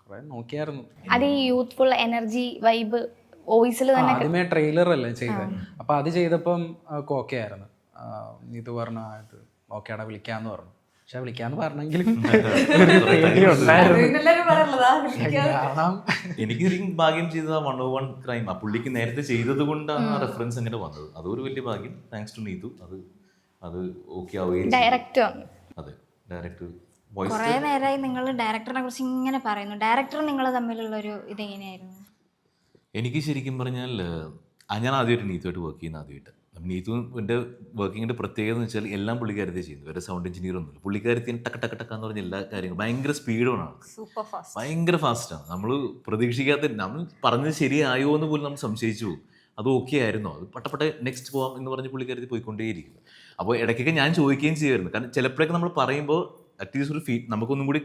കുറെ നോക്കിയായിരുന്നു. അത് ഈ യൂത്ത്ഫുൾ എനർജി വൈബ് വോയിസിൽ തന്നെ ആദ്യമേ ട്രെയിലർ അല്ലേ ചെയ്തത്, അപ്പൊ അത് ചെയ്തപ്പം ഓക്കെ ആയിരുന്നു. ഇത് പറഞ്ഞ ഇത് ഓക്കെയാടാ വിളിക്കാന്ന് പറഞ്ഞു. പക്ഷെ വിളിക്കാന്ന് പറഞ്ഞെങ്കിലും എനിക്ക് ശരിക്കും ഭാഗ്യം ചെയ്തത് 101 ക്രൈം ആ പുള്ളിക്ക് നേരത്തെ ചെയ്തത് കൊണ്ടാണ് ആ റെഫറൻസ് അങ്ങനെ വന്നത്. അതൊരു വലിയ ഭാഗ്യം. താങ്ക്സ് ടു നീതു അത് ഓക്കെ ആവുകയും. അതെ, ഡയറക്ടർ കുറെ നേരമായി നിങ്ങൾ ഡയറക്ടറിനെ കുറിച്ച് ഇങ്ങനെ പറയുന്നു. ഡയറക്ടർ നിങ്ങൾ തമ്മിലുള്ളൊരു ഇത് എങ്ങനെയായിരുന്നു? എനിക്ക് ശരിക്കും പറഞ്ഞാൽ ഞാൻ ആദ്യമായിട്ട് നീതുമായിട്ട് വർക്ക് ചെയ്യുന്ന ആദ്യമായിട്ട്. നീതുവിൻ്റെ വർക്കിങ്ങിൻ്റെ പ്രത്യേകത എന്ന് വെച്ചാൽ എല്ലാം പുള്ളിക്കാരത്തെ ചെയ്യുന്നു. വേറെ സൗണ്ട് എഞ്ചിനീയർ ഒന്നുമില്ല. പുള്ളിക്കാരത്തിന് ടക്ക് പറഞ്ഞ എല്ലാ കാര്യങ്ങളും ഭയങ്കര സ്പീഡാണ്, ഭയങ്കര ഫാസ്റ്റാണ്. നമ്മൾ പ്രതീക്ഷിക്കാത്ത, നമ്മൾ പറഞ്ഞത് ശരിയായോ എന്ന് പോലും നമ്മൾ സംശയിച്ചു പോകും. അത് ഓക്കെ ആയിരുന്നോ, അത് പട്ടപ്പെട്ട നെക്സ്റ്റ് പോവാം എന്ന് പറഞ്ഞ് പുള്ളിക്കാരത്തിൽ പോയിക്കൊണ്ടേയിരിക്കും. അപ്പോൾ ഇടയ്ക്കൊക്കെ ഞാൻ ചോദിക്കുകയും ചെയ്യുമായിരുന്നു. കാരണം ചിലപ്പോഴൊക്കെ നമ്മൾ പറയുമ്പോൾ അറ്റ്ലീസ്റ്റ് ഒരു നമുക്കൊന്നും കൂടി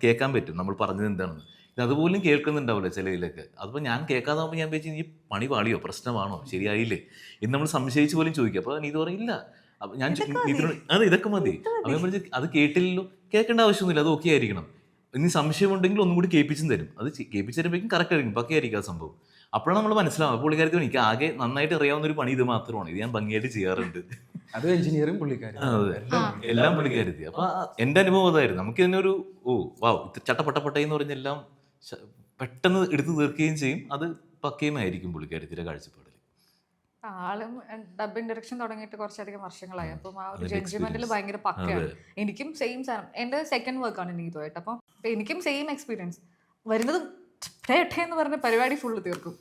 കേൾക്കാൻ പറ്റും നമ്മൾ പറഞ്ഞത് എന്താണെന്ന്. അതുപോലും കേൾക്കുന്നുണ്ടാവില്ല ചിലയിലൊക്കെ. അതിപ്പോൾ ഞാൻ കേൾക്കാതാകുമ്പോൾ ഞാൻ വെച്ച് ഈ പണി പാളിയോ പ്രശ്നമാണോ ശരിയായില്ലേ എന്ന് നമ്മൾ സംശയിച്ച് പോലും ചോദിക്കുക. അപ്പോൾ നീ പറയില്ല, അപ്പം ഞാൻ അത് ഇതൊക്കെ മതി. അവൻ പറഞ്ഞ് അത് കേട്ടില്ലല്ലോ, കേൾക്കേണ്ട ആവശ്യമൊന്നുമില്ല, അത് ഓക്കെ ആയിരിക്കണം. ഇനി സംശയമുണ്ടെങ്കിൽ ഒന്നും കൂടി കേൾപ്പിച്ചും തരും. അത് കേൾപ്പിച്ച് തരുമ്പോഴേക്കും കറക്റ്റ് ആയിരിക്കും, പക്കയായിരിക്കും ആ സംഭവം. അപ്പോഴാണ് നമ്മൾ മനസ്സിലാവും പുള്ളിക്കാരത്തി എനിക്ക് ആകെ നന്നായിട്ട് അറിയാവുന്ന ഒരു പണി ഇത് മാത്രമാണ്, ഇത് ഞാൻ ഭംഗിയായിട്ട് ചെയ്യാറുണ്ട്. അത് എഞ്ചിനീയറിംഗ് പുള്ളിക്കാരി. അതെ, എല്ലാം പുള്ളിക്കാരത്തി. അപ്പൊ എൻ്റെ അനുഭവം അതായിരുന്നു. നമുക്ക് ഇതിനൊരു വാവ് ചട്ടപ്പട്ടപ്പട്ടയെന്ന് പറഞ്ഞ എല്ലാം പെട്ടെന്ന് എടുത്തു തീർക്കുകയും ചെയ്യും. അത് പക്കയുമായിരിക്കും പുള്ളിക്കാരത്തിയുടെ കാഴ്ചപ്പാടിൽ. ആളും ഡബിങ് ഡയറക്ഷൻ തുടങ്ങിയിട്ട് കുറച്ചധികം വർഷങ്ങളായി. അപ്പം ആ ഒരു ജഡ്ജ്മെന്റിൽ ഭയങ്കര പക്കയാണ്. എനിക്കും സെയിം സാധനം, എൻ്റെ സെക്കൻഡ് വർക്കാണ് നീതുമായിട്ട്. അപ്പം എനിക്കും സെയിം എക്സ്പീരിയൻസ് വരുന്നത് എന്ന് പറഞ്ഞ പരിപാടി ഫുള്ള് തീർക്കും.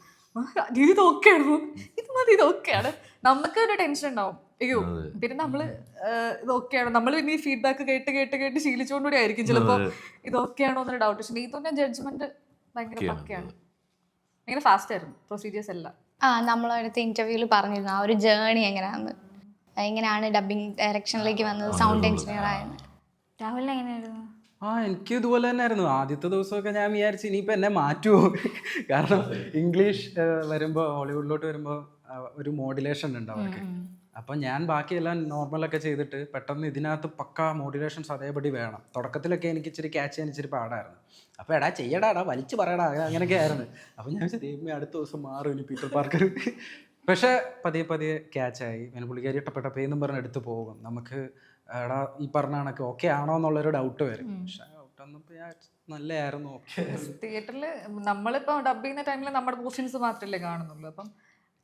ഇത് ഓക്കെയാണോ, ഇത് മതി, ഇത് ഓക്കെയാണ്. നമുക്ക് ഒരു ടെൻഷൻ ഉണ്ടാവും, അയ്യോ പിന്നെ നമ്മള് ഇത് ഓക്കെയാണോ, നമ്മൾ പിന്നെ ഈ ഫീഡ്ബാക്ക് കേട്ട് കേട്ട് കേട്ട് ശീലിച്ചുകൊണ്ടുകൂടി ആയിരിക്കും ചിലപ്പോൾ ഇത് ഓക്കെയാണോ എന്നൊരു ഡൗട്ട്. പക്ഷെ നീതുവിന്റെ ജഡ്ജ്മെന്റ് ഭയങ്കര പക്കയാണ്, ഭയങ്കര ഫാസ്റ്റ് ആയിരുന്നു പ്രൊസീജിയേഴ്സ് എല്ലാം. നമ്മളടുത്ത് ഇന്റർവ്യൂവിൽ പറഞ്ഞിരുന്നു ആ ഒരു ജേണി എങ്ങനെയാണ് ഡബിങ് ഡയറക്ഷനിലേക്ക് വന്നത്, സൗണ്ട് എഞ്ചിനീയർ ആയത്. രാഹുലിന് എങ്ങനെയായിരുന്നു? എനിക്ക് ഇതുപോലെ തന്നെ ആയിരുന്നു. ആദ്യത്തെ ദിവസമൊക്കെ ഞാൻ വിചാരിച്ചു ഇനിയിപ്പോൾ എന്നെ മാറ്റുമോ, കാരണം ഇംഗ്ലീഷ് വരുമ്പോൾ ഹോളിവുഡിലോട്ട് വരുമ്പോൾ ഒരു മോഡുലേഷൻ ഉണ്ട് അവർക്ക്. അപ്പം ഞാൻ ബാക്കിയെല്ലാം നോർമലൊക്കെ ചെയ്തിട്ട് പെട്ടെന്ന് ഇതിനകത്ത് പക്ക മോഡുലേഷൻസ് അതേപടി വേണം. തുടക്കത്തിലൊക്കെ എനിക്ക് ഇച്ചിരി ക്യാച്ച് ചെയ്യാൻ ഇച്ചിരി പാടായിരുന്നു. അപ്പോൾ എടാ ചെയ്യടാടാ വലിച്ചു പറയടാ അങ്ങനെയൊക്കെ ആയിരുന്നു. അപ്പം ഞാൻ ദൈവമേ അടുത്ത ദിവസം മാറും ഇനി പീറ്റർ പാർക്കർ. പക്ഷേ പതിയെ പതിയെ ക്യാച്ചായി. ഞാൻ പുള്ളിക്കാരി ഇഷ്ടപ്പെട്ടപ്പോൾ എന്നും പറഞ്ഞ് എടുത്ത് പോകും. നമുക്ക് എടാ ഈ പറഞ്ഞ കണക്ക് ഓക്കെ ആണോ എന്നുള്ളൊരു ഡൗട്ട് വരും. പക്ഷേ ഡൗട്ട് വന്നപ്പോൾ ഞാൻ നല്ലതായിരുന്നു, ഓക്കെ. തിയേറ്ററിൽ നമ്മളിപ്പോൾ ഡബ് ചെയ്യുന്ന ടൈമിൽ നമ്മുടെ പോർഷൻസ് മാത്രമല്ലേ കാണുന്നുള്ളൂ. അപ്പം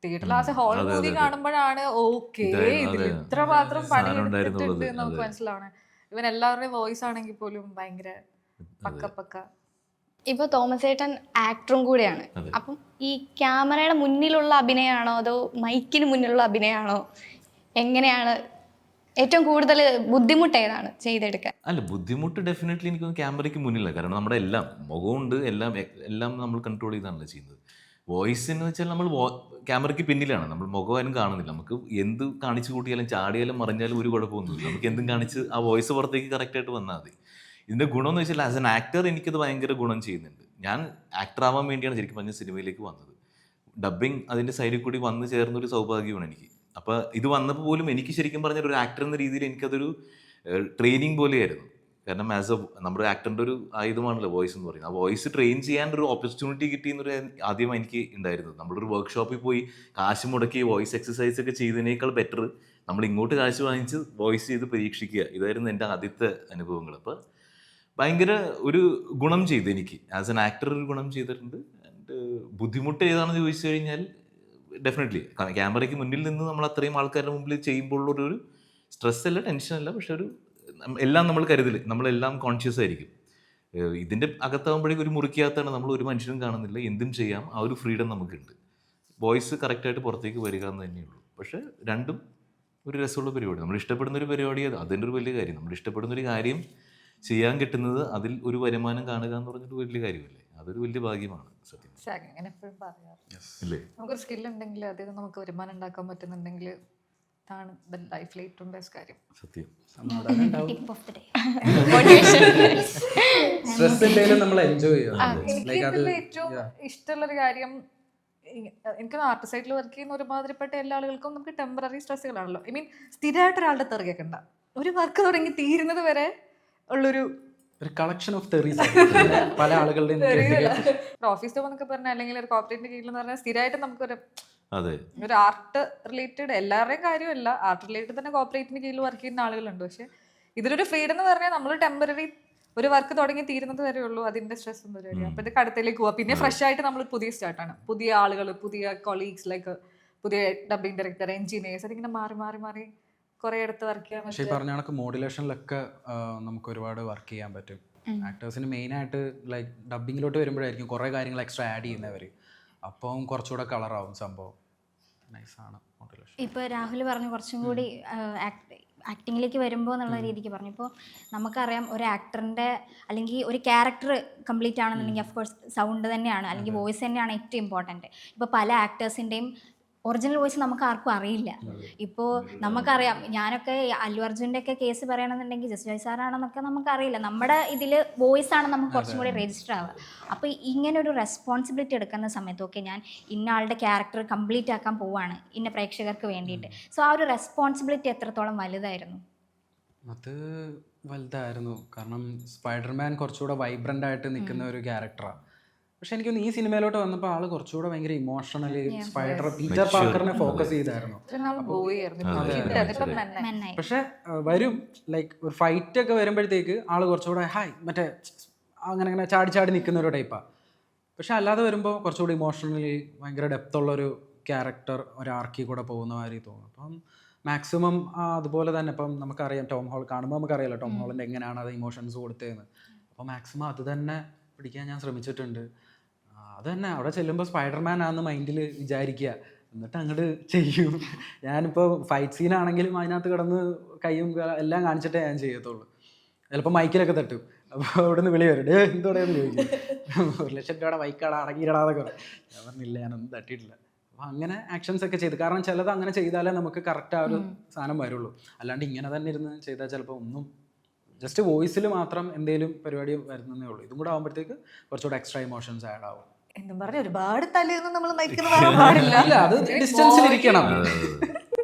തിയേറ്ററിൽ ആ ഹോൾ മൂവി കാണുമ്പോഴാണ് ഓക്കെ ഇതിൽ ഇത്ര മാത്രം പണി എടുത്തിട്ടുണ്ട് നമുക്ക് മനസ്സിലാവണേ. ഇവൻ എല്ലാവരുടെയും വോയിസ് ആണെങ്കിൽ പോലും ഭയങ്കര പക്ക. ഇപ്പൊ തോമസ് ഏട്ടൻ ആക്ടറും കൂടെയാണ്. അപ്പം ഈ ക്യാമറയുടെ മുന്നിലുള്ള അഭിനയമാണോ അതോ മൈക്കിന് മുന്നിലുള്ള അഭിനയമാണോ, എങ്ങനെയാണ് ഏറ്റവും കൂടുതൽ ബുദ്ധിമുട്ട് ഏതാണ് ചെയ്തെടുക്കാൻ? അല്ല, ബുദ്ധിമുട്ട് ഡെഫിനറ്റ്ലി എനിക്ക് ക്യാമറയ്ക്ക് മുന്നിലാണ്. കാരണം നമ്മുടെ എല്ലാം മുഖമുണ്ട്, എല്ലാം നമ്മൾ കൺട്രോൾ ചെയ്താണല്ലോ ചെയ്യുന്നത്. വോയിസ് എന്ന് വെച്ചാൽ നമ്മൾ ക്യാമറയ്ക്ക് പിന്നിലാണ്, നമ്മൾ മുഖമായാലും കാണുന്നില്ല. നമുക്ക് എന്ത് കാണിച്ചു കൂട്ടിയാലും ചാടിയാലും മറിഞ്ഞാലും ഒരു കുഴപ്പമൊന്നുമില്ല. നമുക്ക് എന്തും കാണിച്ച് ആ വോയിസ് പുറത്തേക്ക് കറക്റ്റായിട്ട് വന്നാൽ മതി. ഇതിൻ്റെ ഗുണം എന്ന് വെച്ചാൽ ആസ് എൻ ആക്ടർ എനിക്കത് ഭയങ്കര ഗുണം ചെയ്യുന്നുണ്ട്. ഞാൻ ആക്ടർ ആവാൻ വേണ്ടിയാണ് ശരിക്കും പറഞ്ഞ സിനിമയിലേക്ക് വന്നത്. ഡബ്ബിങ് അതിൻ്റെ സൈഡിൽ കൂടി വന്നു ചേർന്നൊരു സൗഭാഗ്യമാണ് എനിക്ക്. അപ്പോൾ ഇത് വന്നപ്പോൾ പോലും എനിക്ക് ശരിക്കും പറഞ്ഞാൽ ഒരു ആക്ടർ എന്ന രീതിയിൽ എനിക്കതൊരു ട്രെയിനിങ് പോലെയായിരുന്നു. കാരണം ആസ് എ നമ്മുടെ ആക്ടറിൻ്റെ ഒരു ആയുധമാണല്ലോ വോയിസ് എന്ന് പറയുന്നത്. ആ വോയിസ് ട്രെയിൻ ചെയ്യാനൊരു ഓപ്പർച്യൂണിറ്റി കിട്ടിയെന്നൊരു ആദ്യം എനിക്ക് ഉണ്ടായിരുന്നത്. നമ്മളൊരു വർക്ക്ഷോപ്പിൽ പോയി കാശ് മുടക്കി വോയിസ് എക്സസൈസ് ഒക്കെ ചെയ്തതിനേക്കാൾ ബെറ്റർ നമ്മൾ ഇങ്ങോട്ട് കാശ് വാങ്ങിച്ച് വോയിസ് ചെയ്ത് പരീക്ഷിക്കുക. ഇതായിരുന്നു എൻ്റെ ആദ്യത്തെ അനുഭവങ്ങൾ. അപ്പോൾ ഭയങ്കര ഒരു ഗുണം ചെയ്തു എനിക്ക് ആസ് എൻ ആക്ടർ, ഒരു ഗുണം ചെയ്തിട്ടുണ്ട്. ആൻഡ് ബുദ്ധിമുട്ട് ഏതാണെന്ന് ചോദിച്ചു കഴിഞ്ഞാൽ ഡെഫിനറ്റ്ലി ക്യാമറയ്ക്ക് മുന്നിൽ നിന്ന് നമ്മൾ അത്രയും ആൾക്കാരുടെ മുമ്പിൽ ചെയ്യുമ്പോഴുള്ളൊരു സ്ട്രെസ് അല്ല, ടെൻഷൻ അല്ല, പക്ഷെ ഒരു എല്ലാം നമ്മൾ കരുതൽ, നമ്മളെല്ലാം കോൺഷ്യസ് ആയിരിക്കും. ഇതിൻ്റെ അകത്താകുമ്പോഴേക്കും ഒരു മുറിക്കകത്താണ്, നമ്മൾ ഒരു മനുഷ്യനും കാണുന്നില്ല, എന്തും ചെയ്യാം, ആ ഒരു ഫ്രീഡം നമുക്കുണ്ട്. വോയിസ് കറക്റ്റായിട്ട് പുറത്തേക്ക് വരിക എന്ന് തന്നെയുള്ളൂ. പക്ഷേ രണ്ടും ഒരു രസമുള്ള പരിപാടി. നമ്മൾ ഇഷ്ടപ്പെടുന്നൊരു പരിപാടി അതിൻ്റെ ഒരു വലിയ കാര്യം. നമ്മൾ ഇഷ്ടപ്പെടുന്നൊരു കാര്യം ചെയ്യാൻ കിട്ടുന്നത്, അതിൽ ഒരു വരുമാനം കാണുക എന്ന് പറഞ്ഞൊരു വലിയ കാര്യമല്ലേ. അതൊരു വലിയ ഭാഗ്യമാണ് സത്യം. അങ്ങനെ എപ്പോഴും പറയാറ് അല്ലേ, നമുക്കൊരു സ്കിൽ ഉണ്ടെങ്കിൽ അതിൽ നമുക്ക് വരുമാനം ഉണ്ടാക്കാൻ പറ്റുന്നുണ്ടെങ്കിൽ ആണ് ലൈഫിലെ ഏറ്റവും ബെസ്റ്റ് കാര്യം. സത്യം. എനിക്ക് ഏറ്റവും ഇഷ്ടമുള്ളൊരു കാര്യം, എനിക്ക് ആർട്ട് സൈഡിൽ വർക്ക് ചെയ്യുന്ന ഒരുമാതിരിപ്പെട്ട എല്ലാ ആളുകൾക്കും നമുക്ക് ടെമ്പററി സ്ട്രെസ്സുകളാണല്ലോ. ഐ മീൻ സ്ഥിരമായിട്ട് ഒരാളുടെ തെറിയൊക്കെണ്ട, ഒരു വർക്ക് തുടങ്ങി തീരുന്നത് വരെ ഉള്ളൊരു കളക്ഷൻ ഓഫ് തെറീസ് പല ആളുകളുടെയും. ഓഫീസ് ജോബ് എന്നൊക്കെ പറഞ്ഞാൽ അല്ലെങ്കിൽ ഒരു കോർപ്പറേറ്റിന്റെ കീഴിൽ എന്ന് പറഞ്ഞാൽ സ്ഥിരമായിട്ട് നമുക്കൊരു അതെ ഒരു ആർട്ട് റിലേറ്റഡ്, എല്ലാവരുടെയും കാര്യമല്ല, ആർട്ട് റിലേറ്റഡ് തന്നെ കോർപ്പറേറ്റിന്റെ കീഴിൽ വർക്ക് ചെയ്യുന്ന ആളുകളുണ്ട്. പക്ഷെ ഇതിലൊരു ഫ്രീഡം എന്ന് പറഞ്ഞാൽ നമ്മൾ ടെമ്പററി ഒരു വർക്ക് തുടങ്ങി തീരുന്നത് വരെ ഉള്ളൂ അതിന്റെ സ്ട്രെസ്സും പരിപാടി. അപ്പൊ ഇത് അടുത്തേക്ക് പോവാം. പിന്നെ ഫ്രഷ് ആയിട്ട് നമ്മൾ പുതിയ സ്റ്റാർട്ടാണ്, പുതിയ ആളുകൾ, പുതിയ കൊളീഗ്സ്, ലൈക്ക് പുതിയ ഡബിങ് ഡയറക്ടർ, എഞ്ചിനീയേഴ്സ്, അതിങ്ങനെ മാറി മാറി മാറി കുറെ അടുത്ത് വർക്ക് ചെയ്യാൻ പറ്റും. പക്ഷേ ഈ പറഞ്ഞ കണക്ക് മോഡുലേഷനിലൊക്കെ നമുക്ക് ഒരുപാട് വർക്ക് ചെയ്യാൻ പറ്റും. ആക്ടേഴ്സിന് മെയിനായിട്ട് ലൈക്ക് ഡബിങ്ങിലോട്ട് വരുമ്പോഴായിരിക്കും കുറേ കാര്യങ്ങൾ എക്സ്ട്രാ ആഡ് ചെയ്യുന്നവർ. അപ്പം കുറച്ചുകൂടെ കളറാവും സംഭവം. നൈസാണ് മോഡുലേഷൻ. ഇപ്പോൾ രാഹുൽ പറഞ്ഞു കുറച്ചും കൂടി ആക്ടിങ്ങിലേക്ക് വരുമ്പോൾ എന്നുള്ള രീതിക്ക് പറഞ്ഞു. ഇപ്പോൾ നമുക്കറിയാം ഒരു ആക്ടറിൻ്റെ അല്ലെങ്കിൽ ഒരു ക്യാരക്ടർ കംപ്ലീറ്റ് ആണെന്നുണ്ടെങ്കിൽ ഓഫ് കോഴ്സ് സൗണ്ട് തന്നെയാണ്, അല്ലെങ്കിൽ വോയിസ് തന്നെയാണ് ഏറ്റവും ഇമ്പോർട്ടൻറ്റ്. ഇപ്പോൾ പല ആക്ടേഴ്സിൻ്റെയും ഒറിജിനൽ വോയിസ് നമുക്ക് ആർക്കും അറിയില്ല. ഇപ്പോൾ നമുക്കറിയാം, ഞാനൊക്കെ അല്ലു അർജുൻ്റെ ഒക്കെ കേസ് പറയണമെന്നുണ്ടെങ്കിൽ ജസ്റ്റ് ജോയ് സാറാണെന്നൊക്കെ നമുക്കറിയില്ല. നമ്മുടെ ഇതിൽ വോയിസ് ആണ് നമുക്ക് കുറച്ചും കൂടി രജിസ്റ്റർ ആവുക. അപ്പോൾ ഇങ്ങനെ ഒരു റെസ്പോൺസിബിലിറ്റി എടുക്കുന്ന സമയത്ത് ഓക്കെ ഞാൻ ഇന്ന ആളുടെ ക്യാരക്ടർ കംപ്ലീറ്റ് ആക്കാൻ പോവുകയാണ് ഇന്ന പ്രേക്ഷകർക്ക് വേണ്ടിയിട്ട്. സോ ആ ഒരു റെസ്പോൺസിബിലിറ്റി എത്രത്തോളം വലുതായിരുന്നു? അത് വലുതായിരുന്നു. കാരണം സ്പൈഡർമാൻ കുറച്ചുകൂടെ വൈബ്രൻ്റ് ആയിട്ട് നിൽക്കുന്ന ഒരു ക്യാരക്ടറാണ്. പക്ഷെ എനിക്കൊന്ന് ഈ സിനിമയിലോട്ട് വന്നപ്പോൾ ആള് കുറച്ചുകൂടെ ഭയങ്കര ഇമോഷണലി പീറ്റർ പാർക്കറിനെ ഫോക്കസ് ചെയ്തായിരുന്നു. ബോയ് ആയിരുന്നു. ഇപ്പം നന്നായി. നന്നായി. പക്ഷെ വരും ലൈക്ക് ഒരു ഫൈറ്റ് ഒക്കെ വരുമ്പോഴത്തേക്ക് ആള് കുറച്ചുകൂടെ ഹായ് മറ്റേ അങ്ങനെ ചാടി ചാടി നിൽക്കുന്ന ഒരു ടൈപ്പാണ്. പക്ഷെ അല്ലാതെ വരുമ്പോൾ കുറച്ചുകൂടി ഇമോഷണലി ഭയങ്കര ഡെപ്തുള്ളൊരു ക്യാരക്ടർ ഒരു ആർക്കി കൂടെ പോകുന്ന മാതിരി തോന്നും. അപ്പം മാക്സിമം അതുപോലെ തന്നെ ഇപ്പം നമുക്കറിയാം ടോം ഹോൾ കാണുമ്പോൾ നമുക്കറിയാലോ ടോം ഹോളിൻ്റെ എങ്ങനെയാണ് അത് ഇമോഷൻസ് കൊടുത്തതെന്ന്. അപ്പോൾ മാക്സിമം അത് തന്നെ പിടിക്കാൻ ഞാൻ ശ്രമിച്ചിട്ടുണ്ട്. അത് തന്നെ അവിടെ ചെല്ലുമ്പോൾ സ്പൈഡർമാൻ ആണെന്ന് മൈൻഡിൽ വിചാരിക്കുക, എന്നിട്ട് അങ്ങോട്ട് ചെയ്യും. ഞാനിപ്പോൾ ഫൈറ്റ് സീനാണെങ്കിലും അതിനകത്ത് കിടന്ന് കൈയും എല്ലാം കാണിച്ചിട്ടേ ഞാൻ ചെയ്യത്തുള്ളൂ. ചിലപ്പോൾ മൈക്കിലൊക്കെ തട്ടും. അപ്പോൾ അവിടെ നിന്ന് വിളി വരും, എന്തോടെയെന്ന് ചോദിക്കും. 1,00,000 രൂപയുടെ ബൈക്കാടാ അടങ്ങിയിടാതൊക്കെ പറയും. ഞാൻ പറഞ്ഞില്ല, ഞാനൊന്നും തട്ടിയിട്ടില്ല. അപ്പോൾ അങ്ങനെ ആക്ഷൻസ് ഒക്കെ ചെയ്ത്, കാരണം ചിലത് അങ്ങനെ ചെയ്താലേ നമുക്ക് കറക്റ്റ് ആ ഒരു സാധനം വരുള്ളൂ. അല്ലാണ്ട് ഇങ്ങനെ തന്നെ ഇരുന്ന് ചെയ്താൽ ചിലപ്പോൾ ഒന്നും ജസ്റ്റ് വോയിസിൽ മാത്രം എന്തെങ്കിലും പരിപാടി വരുന്നതേ ഉള്ളൂ. ഇതും കൂടെ ആകുമ്പോഴത്തേക്ക് കുറച്ചുകൂടെ എക്സ്ട്രാ ഇമോഷൻസ് ആഡ് ആവും. എന്നും പറഞ്ഞ ഒരുപാട് തലേന്ന് നമ്മൾ നയിക്കുന്ന പാടില്ല. ഇല്ല, അത് ഡിസ്റ്റൻസിലിരിക്കണം.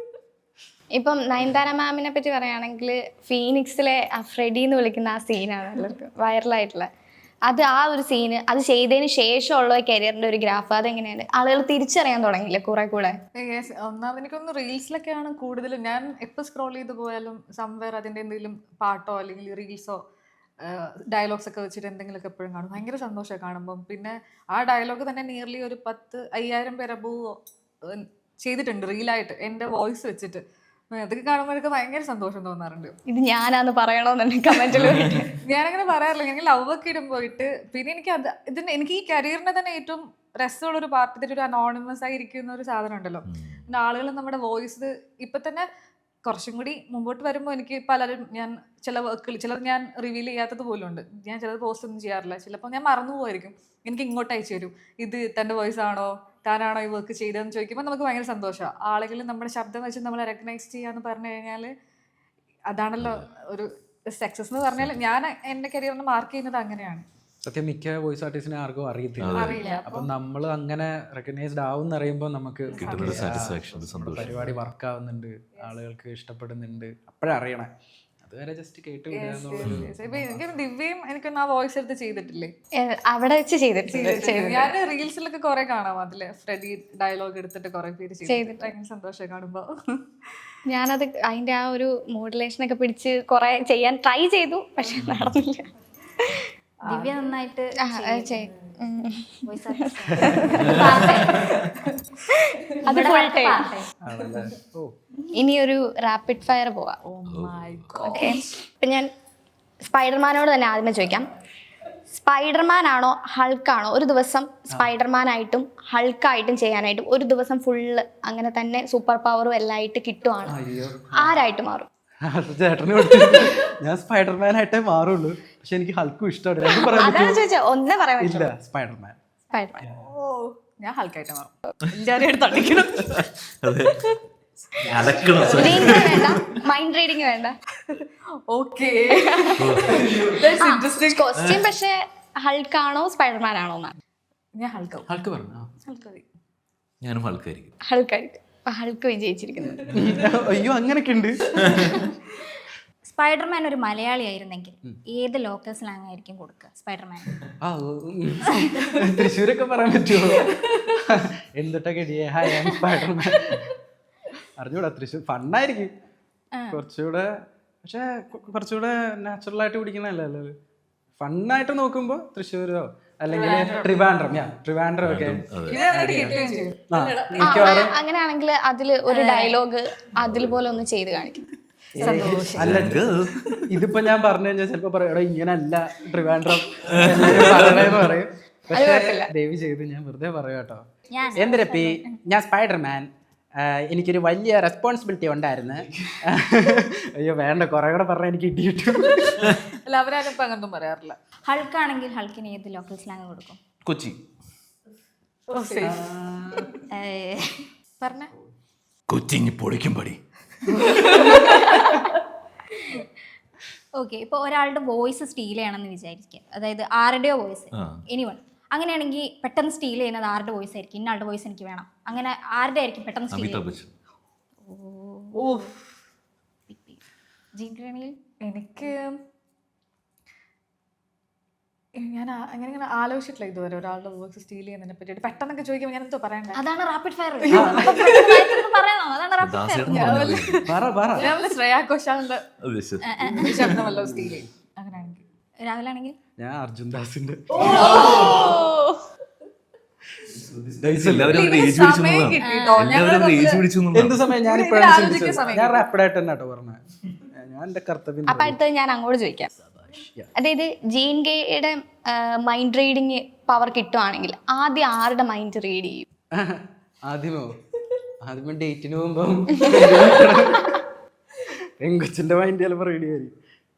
ഇപ്പം നയൻതാര മാമിനെ പറ്റി പറയുകയാണെങ്കിൽ ഫീനിക്സിലെ ആ ഫ്രെഡി എന്ന് വിളിക്കുന്ന ആ സീനാണ് എല്ലാവർക്കും വൈറലായിട്ടുള്ള. അത് ആ ഒരു സീന് അത് ചെയ്തതിന് ശേഷമുള്ള കരിയറിന്റെ ഒരു ഗ്രാഫ് അതെങ്ങനെയാണ് ആളുകൾ തിരിച്ചറിയാൻ തുടങ്ങിയില്ലേ കുറെ കൂടെ? ഒന്നാമത് എനിക്കൊന്ന് റീൽസിലൊക്കെയാണ് കൂടുതലും. ഞാൻ എപ്പോൾ സ്ക്രോൾ ചെയ്ത് പോയാലും സംവെയർ അതിൻ്റെ എന്തെങ്കിലും പാട്ടോ അല്ലെങ്കിൽ റീൽസോ ഡയലോഗ്സ് ഒക്കെ വെച്ചിട്ട് എന്തെങ്കിലുമൊക്കെ എപ്പോഴും കാണും. ഭയങ്കര സന്തോഷമാണ് കാണുമ്പം. പിന്നെ ആ ഡയലോഗ് തന്നെ നിയർലി ഒരു 10,000 പേര് അബൂവ് ചെയ്തിട്ടുണ്ട് റീലായിട്ട് എൻ്റെ വോയിസ് വെച്ചിട്ട്. അതൊക്കെ കാണുമ്പോഴൊക്കെ ഭയങ്കര സന്തോഷം തോന്നാറുണ്ട്. ഇത് ഞാനാന്ന് പറയണോന്നുണ്ട് കമന്റിൽ. ഞാനങ്ങനെ പറയാറില്ല. ഞങ്ങൾ ലവ് ഒക്കെ ഇടുമ്പോയിട്ട് പിന്നെ എനിക്ക് എനിക്ക് ഈ കരിയറിനെ തന്നെ ഏറ്റവും രസമുള്ളൊരു പാർട്ട് ഒരു അനോണിമസ് ആയിരിക്കുന്ന ഒരു സാധനം ഉണ്ടല്ലോ. പിന്നെ ആളുകൾ നമ്മുടെ വോയിസ് ഇപ്പം തന്നെ കുറച്ചും കൂടി മുമ്പോട്ട് വരുമ്പോൾ എനിക്ക് പലരും ഞാൻ ചില വർക്കുകൾ ചിലത് ഞാൻ റിവീൽ ചെയ്യാത്തത് പോലും ഉണ്ട്. ഞാൻ ചിലത് പോസ്റ്റ് ഒന്നും ചെയ്യാറില്ല. ചിലപ്പോൾ ഞാൻ മറന്നു പോയിരിക്കും. എനിക്ക് ഇങ്ങോട്ട് അയച്ചു തരും, ഇത് തൻ്റെ വോയിസ് ആണോ, താനാണോ ഈ വർക്ക് ചെയ്തതെന്ന് ചോദിക്കുമ്പോൾ നമുക്ക് ഭയങ്കര സന്തോഷമാണ്. ആളുകൾ നമ്മുടെ ശബ്ദം വെച്ച് നമ്മളെ റെക്കഗ്നൈസ് ചെയ്യാന്ന് പറഞ്ഞു കഴിഞ്ഞാൽ അതാണല്ലോ ഒരു സക്സസ് എന്ന് പറഞ്ഞാൽ. ഞാൻ എൻ്റെ കരിയറിന് മാർക്ക് ചെയ്യുന്നത് അങ്ങനെയാണ്. സത്യം മിക്ക വോയിസ് ആർട്ടിസ്റ്റിനെ ആർക്കും അറിയത്തില്ല. അപ്പം നമ്മൾ അങ്ങനെ റെക്കഗ്നൈസ്ഡ് ആവും അറിയുമ്പോൾ നമുക്ക് പരിപാടി വർക്ക് ആവുന്നുണ്ട്, ആളുകൾക്ക് ഇഷ്ടപ്പെടുന്നുണ്ട്, അപ്പോഴറിയണേ. അതുവരെ ജസ്റ്റ് കേട്ട് വിടുക എന്നുള്ളത്. എനിക്ക് ദിവ്യയും എനിക്കൊന്നും ആ വോയിസ് എടുത്ത് ചെയ്തിട്ടില്ലേ? അവിടെ വെച്ച് ചെയ്തിട്ടുണ്ട്. ഞാൻ റീൽസിലൊക്കെ കുറെ കാണാം. അതില് ഫ്രെഡി ഡയലോഗ് എടുത്തിട്ട് കുറെ പേര് ചെയ്തിട്ട് ഭയങ്കര സന്തോഷം കാണുമ്പോ. ഞാനത് അതിന്റെ ആ ഒരു മോഡുലേഷനൊക്കെ പിടിച്ച് കുറെ ചെയ്യാൻ ട്രൈ ചെയ്തു, പക്ഷെ നടന്നില്ല. ദിവ്യ നന്നായിട്ട് അത് ഫുൾ ടൈം. ഇനി ഒരു റാപ്പിഡ് ഫയർ പോവാം. ഓക്കെ, ഇപ്പം ഞാൻ സ്പൈഡർമാനോട് തന്നെ ആദ്യമേ ചോദിക്കാം. സ്പൈഡർമാൻ ആണോ ഹൾക്കാണോ ഒരു ദിവസം സ്പൈഡർമാനായിട്ടും ഹൾക്കായിട്ടും ചെയ്യാനായിട്ടും ഒരു ദിവസം ഫുള്ള് അങ്ങനെ തന്നെ സൂപ്പർ പവറും എല്ലാം ആയിട്ട് കിട്ടുവാണ്, ആരായിട്ട് മാറും? ചേട്ടന് ഞാൻ സ്പൈഡർമാനായിട്ടേ മാറുള്ളൂ. പക്ഷെ എനിക്ക് ഹൾക്കും ഇഷ്ടമാണ്. അതാണ് ചോദിച്ചാ ഒന്നേ പറയാൻ ഇല്ല, സ്പൈഡർമാൻ. ഞാൻ ഹൾക്കായിട്ട് മാറും. എല്ലാവരും എടുത്ത് അടിക്കണം. വേണ്ട, മൈൻഡ് റീഡിങ് വേണ്ട. ഓക്കെ, ക്വസ്റ്റ്യൻ പക്ഷെ ഹൾക്കാണോ സ്പൈഡർമാൻ ആണോ എന്നാണ്. ഞാൻ ഹൾക്കാവും. ഹൾക്ക് പറഞ്ഞു. ഞാനും ഹൾക്കായിരിക്കും. ഹൾക്കായിരിക്കും. ഹൾക്ക് വിജയിച്ചിരിക്കുന്നത്. അയ്യോ, അങ്ങനൊക്കെ ഉണ്ട്. സ്പൈഡർമാൻ ഒരു മലയാളി ആയിരുന്നെങ്കിൽ ഏത് ലോക്കൽ സ്ലാങ് ആയിരിക്കും കൊടുക്കുക സ്പൈഡർമാൻ? തൃശ്ശൂരൊക്കെ പറയാൻ പറ്റുമോ? എന്തിട്ടൊക്കെ സ്പൈഡർമാൻ അറിഞ്ഞൂടാ. തൃശ്ശൂർ ഫണ്ണായിരിക്കും കുറച്ചുകൂടെ, പക്ഷെ കുറച്ചുകൂടെ നാച്ചുറൽ ആയിട്ട് പിടിക്കണല്ലോ. ഫണ്ണായിട്ട് നോക്കുമ്പോ തൃശ്ശൂരോ അല്ലെങ്കിൽ ട്രിവാൻഡ്രം ഒക്കെ. അങ്ങനെയാണെങ്കിൽ അതിൽ ഒരു ഡയലോഗ് അതിൽ പോലെ ഒന്ന് ചെയ്ത് കാണിക്കും. അല്ല, ഇതിപ്പോ ഞാൻ പറഞ്ഞു കഴിഞ്ഞാൽ ചിലപ്പോ പറയാം ഇങ്ങനല്ല ട്രിവാൻഡ്രം പറയണേന്ന് പറയും. പക്ഷെ ദയവ് ചെയ്ത് ഞാൻ വെറുതെ പറയാം കേട്ടോ. എന്തിരപ്പി, ഞാൻ സ്പൈഡർമാൻ, എനിക്കൊരു വലിയ റെസ്പോൺസിബിലിറ്റി ഉണ്ടായിരുന്നു. അയ്യോ വേണ്ട, കുറെ കൂടെ പറഞ്ഞാൽ എനിക്ക് ഇടി കിട്ടും. അല്ല, അവരാരും ഇപ്പൊ അങ്ങനൊന്നും പറയാറില്ല. ഹൾക്കാണെങ്കിൽ ഹൾക്കിന് ഏത് ലോക്കൽ സ്ലാങ് കൊടുക്കും? കൊച്ചി. പറഞ്ഞ കൊച്ചിഞ്ഞ് പൊളിക്കും പടി. ഓക്കെ, ഇപ്പോൾ ഒരാളുടെ വോയിസ് സ്റ്റീൽ ചെയ്യണമെന്ന് വിചാരിക്കുക, അതായത് ആരുടെയോ വോയിസ്, എനിവൺ. അങ്ങനെയാണെങ്കിൽ പെട്ടെന്ന് സ്റ്റീൽ ചെയ്യുന്നത് ആരുടെ വോയിസ് ആയിരിക്കും? ഇന്ന ആളുടെ വോയിസ് എനിക്ക് വേണം, അങ്ങനെ ആരുടെ ആയിരിക്കും പെട്ടെന്ന് സ്റ്റീൽ ചെയ്യുന്നത്? ഞാൻ അങ്ങനെ ഇങ്ങനെ ആലോചിച്ചിട്ടില്ല ഇതുവരെ ഒരാളുടെ വോയിസ് സ്റ്റീൽ ചെയ്യുന്നതിനെ പറ്റിയിട്ട്. പെട്ടെന്നൊക്കെ ചോദിക്കുമ്പോൾ ഞാൻ എന്തോ പറയണ്ടേ? അതാണ് റാപ്പിഡ് ഫയർ പറയണോ? അതാണ് റാപ്പിഡ് ഫയർ. ദാസേട്ടൻ പറഞ്ഞത് ഞാൻ വല്ല ശ്രേയാ ഘോഷാലിന്റെ ശബ്ദമല്ലോ സ്റ്റീൽ ചെയ്യും അങ്ങനെയാണെങ്കിൽ. രാവിലെ ആണെങ്കിൽ ഞാൻ അർജുൻ ദാസിന്റെ എല്ലാവരും ഇതിന് ഏജ് പിടിച്ചു സമയം കിട്ടിട്ടോ. എല്ലാവരും ഏജ് പിടിച്ചു എന്ത് സമയം ഞാൻ ഇതിന് ഇപ്പോഴാണ് ആലോചിക്കാൻ ചിന്തിച്ചത്. സമയം ഞാൻ റാപ്പിഡായിട്ട് തന്നെ കേട്ടോ പറഞ്ഞത്. ഞാൻ എന്റെ കർത്തവ്യം അപ്പൊ അടുത്തത് ഞാൻ അങ്ങോട്ട് ചോദിക്കാം. അതായത് ജീൻ ഗേയുടെ മൈൻഡ് റീഡിങ് പവർ കിട്ടുവാണെങ്കിൽ ആദ്യം ആരുടെ മൈൻഡ് റീഡ് ചെയ്യും? ആദ്യമേ ഡേറ്റിന് പോകുമ്പോ പെങ്കൊച്ചിന്റെ മൈൻഡ് ചിലപ്പോൾ റെഡി ആയി.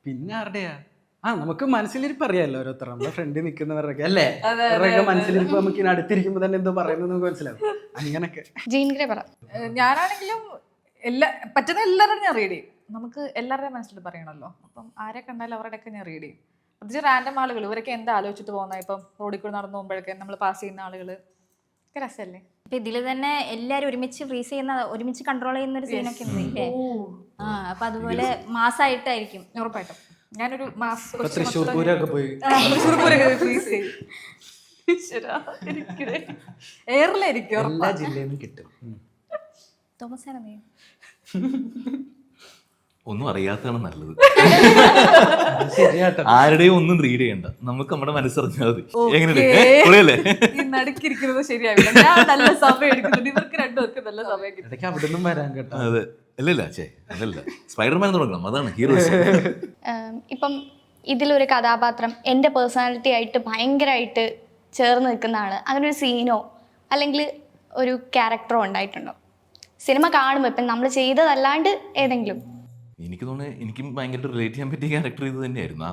പിന്നെ ആരുടെയാ നമുക്ക് മനസ്സിലിരിപ്പ് അറിയാമല്ലോ ഓരോരുത്തർ നമ്മുടെ ഫ്രണ്ടിൽ നിൽക്കുന്നവരൊക്കെ അല്ലേ, അവരുടെയൊക്കെ മനസ്സിലിരിപ്പ് നമുക്ക് ഇനി അടുത്തിരിക്കുമ്പോ തന്നെ എന്തോ പറയുന്നത് നമുക്ക് മനസ്സിലാവും. അങ്ങനൊക്കെ ജീൻ ഗേ പറ. ഞാനാണെങ്കിലും പറ്റുന്ന എല്ലാവരും ഞാൻ റീഡ് ചെയ്യും. നമുക്ക് എല്ലാവരുടെയും മനസ്സിൽ പറയണമല്ലോ. അപ്പം ആരെ കണ്ടാലും അവരുടെയൊക്കെ ഞാൻ റീഡ് ചെയ്യും. പ്രത്യേകിച്ച് റാൻഡം ആളുകൾ, ഇവരൊക്കെ എന്താ ആലോചിച്ചിട്ട് പോകുന്ന, ഇപ്പം റോഡിൽ കൂടെ നടന്നു പോകുമ്പോഴൊക്കെ നമ്മൾ പാസ് ചെയ്യുന്ന ആളുകൾ ഒക്കെ രസമല്ലേ. അപ്പൊ ഇതില് തന്നെ എല്ലാരും ഒരുമിച്ച് ഫ്രീസ് ചെയ്യുന്ന, ഒരുമിച്ച് കൺട്രോൾ ചെയ്യുന്ന ഒരു സീനൊക്കെ ഉണ്ട് ഇല്ലേ? അപ്പൊ അതുപോലെ മാസമായിട്ടായിരിക്കും ഉറപ്പായിട്ടും. ഞാനൊരു മാസ് തൃശ്ശൂർ പൂരമൊക്കെ പോയി ഫ്രീസ് ചെയ്യും. എയറിലായിരിക്കും എല്ലാ ജില്ലയിൽ നിന്നും കിട്ടും. തോമസ് ആണ്. ഒന്നും അറിയാത്തതാണ് നല്ലത്. ശരിയാട്ടോ. ആരുടെയും ഒന്നും റീഡ് ചെയ്യണ്ട, നമുക്ക് നമ്മുടെ മനസ്സറിഞ്ഞാൽ മതി. എങ്ങനെയല്ലേ ഈ നടുക്കിരിക്കുന്നത് ശരിയാവില്ല. ഞാൻ നല്ല സമയം എടുക്കുന്നുണ്ട്, ഇവർക്ക് രണ്ടുപേർക്ക് നല്ല സമയം കിട്ടും. ഇടയ്ക്ക് അവിടെ നിന്നും വരാൻ കേട്ടോ. അതെ അല്ലല്ല അതല്ല സ്പൈഡർമാൻ തുടങ്ങണം, അതാണ് ഹീറോസ്. ഇപ്പം ഇതിലൊരു കഥാപാത്രം എൻ്റെ പേഴ്സണാലിറ്റി ആയിട്ട് ഭയങ്കരമായിട്ട് ചേർന്ന് നിൽക്കുന്നതാണ്. അങ്ങനെ ഒരു സീനോ അല്ലെങ്കിൽ ഒരു ക്യാരക്ടറോ ഉണ്ടായിട്ടുണ്ടോ? സിനിമ കാണുമ്പോൾ ഇപ്പം നമ്മൾ ചെയ്തതല്ലാണ്ട് ഏതെങ്കിലും? എനിക്ക് തോന്നുന്നത് എനിക്കും ഭയങ്കര റിലേറ്റ് ചെയ്യാൻ പറ്റിയ ക്യാരക്ടർ ഇത് തന്നെയായിരുന്നു. ആ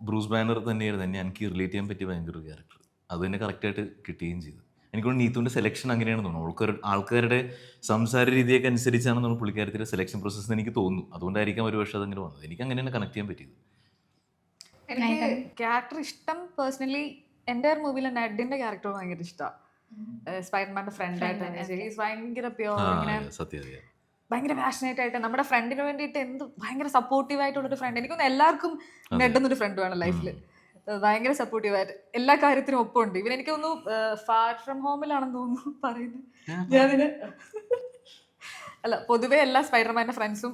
ബ്രൂസ് ബാനർ തന്നെയായിരുന്നു എനിക്ക് റിലേറ്റ് ചെയ്യാൻ പറ്റിയ ഭയങ്കര ക്യാരക്ടർ. അത് തന്നെ കറക്റ്റായിട്ട് കിട്ടുകയും ചെയ്തു. എനിക്ക് തോന്നുന്നു നീത്തുവിൻ്റെ സെലക്ഷൻ അങ്ങനെയാണെന്ന് തോന്നുന്നു. ആൾക്കാരുടെ സംസാര രീതിയൊക്കെ അനുസരിച്ചാണ് നമ്മൾ പുള്ളിക്കാരത്തിൻ്റെ സെലക്ഷൻ പ്രോസസ്സ് എനിക്ക് തോന്നുന്നു. അതുകൊണ്ടായിരിക്കാം ഒരു പക്ഷേ അതങ്ങനെ വന്നത്. എനിക്ക് അങ്ങനെ തന്നെ കണക്ട് ചെയ്യാൻ പറ്റിയത്. എനിക്ക് ക്യാരക്ടർ ഇഷ്ടം പേഴ്സണലി എൻ്റെ മൂവിയിലെ നെഡിന്റെ ക്യാരക്ടർ ഭയങ്കര ഇഷ്ടമാണ്. സ്പൈഡർമാന്റെ ഫ്രണ്ട് ആയിട്ട് ഭയങ്കര പ്യോർ, ഇങ്ങനെ ഭയങ്കര പാഷനേറ്റ് ആയിട്ട് നമ്മുടെ ഫ്രണ്ടിന് വേണ്ടിയിട്ട് എന്ത് ഭയങ്കര സപ്പോർട്ടീവ് ആയിട്ടുള്ളൊരു ഫ്രണ്ട്. എനിക്കൊന്നും എല്ലാവർക്കും നെഡ് എന്നൊരു ഫ്രണ്ട് വേണം ലൈഫിൽ. ഭയങ്കര സപ്പോർട്ടീവായിട്ട് എല്ലാ കാര്യത്തിനും ഒപ്പമുണ്ട്. ഇവൻ എനിക്ക് തോന്നുന്നു ഫാർ ഫ്രം ഹോമിലാണെന്ന് തോന്നുന്നു പറയുന്നത്. ഞാനിന് അല്ല, പൊതുവെ എല്ലാ സ്പൈഡർമാൻ്റെ ഫ്രണ്ട്സും